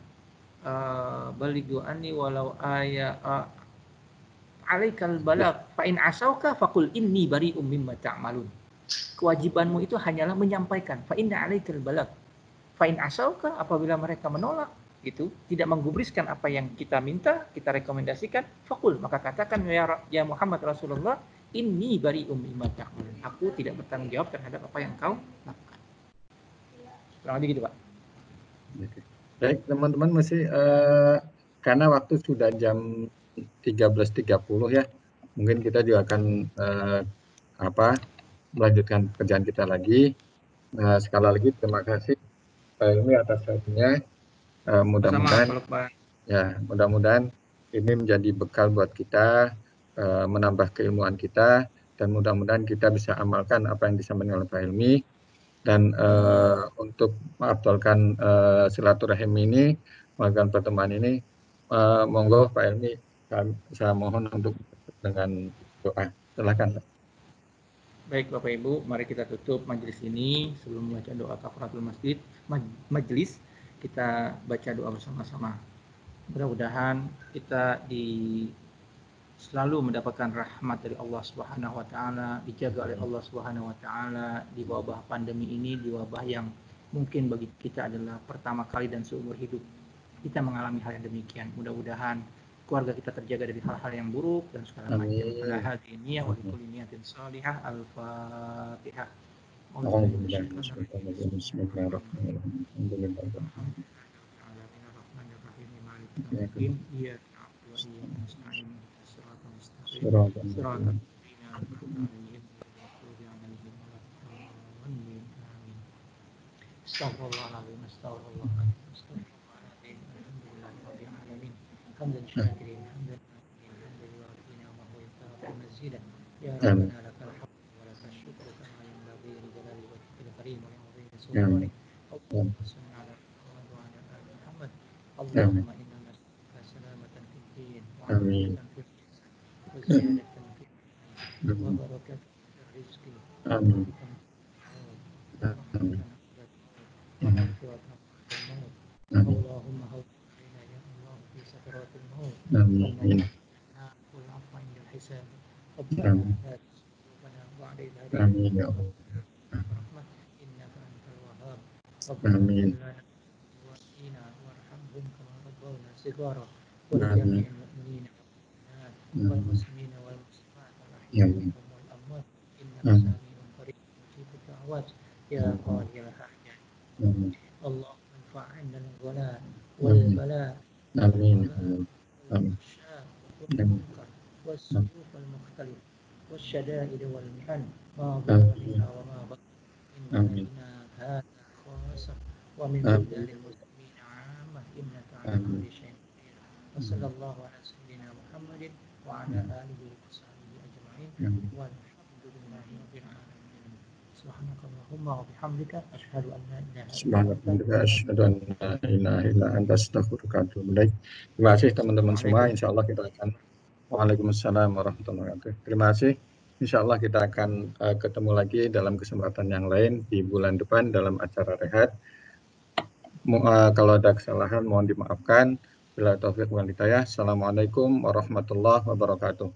balighu anni walau ayat alaikal Lah, balagh fa in asauka faqul inni bari'um mimma ta'malun. Kewajibanmu itu hanyalah menyampaikan fa inna alaikal balagh. Fa in asauka apabila mereka menolak itu tidak menggubriskan apa yang kita minta, kita rekomendasikan, faqul maka katakan ya Muhammad Rasulullah inni bari'um mimma ta'malun. Aku tidak bertanggung jawab terhadap apa yang kau lakukan. Kurang lebih gitu, Pak. oke. Baik, teman-teman masih karena waktu sudah jam 13.30 ya. Mungkin kita juga akan melanjutkan pekerjaan kita lagi. Sekali lagi terima kasih Pak Ilmi atas waktunya. Sama-sama Mudah-mudahan kalau Pak. mudah-mudahan ini menjadi bekal buat kita menambah keilmuan kita dan mudah-mudahan kita bisa amalkan apa yang disampaikan oleh Pak Ilmi. Dan untuk mengabdolkan silaturahim ini, melakukan pertemuan ini, monggo Pak Elmi, saya mohon untuk dengan doa. Silakan Pak. Baik Bapak Ibu, mari kita tutup majelis ini sebelum membaca doa kafaratul masjid majelis kita baca doa bersama-sama. Mudah-mudahan kita selalu mendapatkan rahmat dari Allah Subhanahu wa taala, dijaga oleh Allah Subhanahu wa taala di wabah pandemi ini, di wabah yang mungkin bagi kita adalah pertama kali dan seumur hidup kita mengalami hal yang demikian. Mudah-mudahan keluarga kita terjaga dari hal-hal yang buruk dan segala macam. Ala Amin. hadiniya wa likulli niyatin salihah. Al-Fatihah. Alhamdulillah. Bismillahirrahmanirrahim. Alhamdulillah. Ya, kan. Suratul Mustaqim. Astagfirullahaladzim, astagfirullahaladzim, astagfirullahaladzim, alhamdulillahirabbil alamin. Hamdan syakirin, hamdan alhamdulillahina wa huwa mazidan. Ya Amin. Rabbana lakal hamdu wa lakal syukru kama yanbaghi li jalali wajhikal karim wa li 'azimi Amin. sultanik. Amin. Allahumma shalli ala Muhammad wa ala ali Muhammad. Amin. Allahumma inna nas'aluka salamatan fid din wa Amin. afiyatan fil jasad wa ziyadatan fil wa Amin. barakatan fil rizqi wa Amin. tawfiqan Amin. rahmatan Amin. ومغفرة الموت Amin. اللهم هون علينا يا الله في سكرات الموت Amin. والنجاة والعفو عند الحساب ربنا Amin. لا تزغ قلوبنا بعد إذ هديتنا Amin ya Allah. برحمتك ربنا اغفر آمين لنا ولوالدينا وارحمهم كما ربونا صغارا آمين ولجميع المؤمنين والمؤمنات والمسلمين والمسلمات الأحياء آمين منهم والأموات إنك آمين سميع قريب مجيب الدعوات يا قاضي الحاجات آمين اللهم ارفع عنا الغلاء آمين والبلاء آمين والوباء آمين والفحشاء آمين والمنكر والسيوف المختلفة والشدائد والمحن ما ظهر آمين منها وما بطن من آمين بلدنا هذا خاصة ومن بلدان آمين المسلمين عامة إنك على كل آمين شيء قدير وصلى الله على سيدنا محمد وعلى آله وصحبه أجمعين والحمد لله رب العالمين سبحانك اللهم وبحمدك أشهد أن لا إله إلا أنت Subhanallah, asyhadu an la ilaha illa anta astaghfiruka wa atubu ilaik. Terima kasih teman-teman semua. Insya Allah kita akan Waalaikumsalam warahmatullahi wabarakatuh. Terima kasih. Insya Allah kita akan ketemu lagi dalam kesempatan yang lain di bulan depan dalam acara rehat. Kalau ada kesalahan mohon dimaafkan. Bila taufiq wal hidayah. Assalamualaikum warahmatullahi wabarakatuh.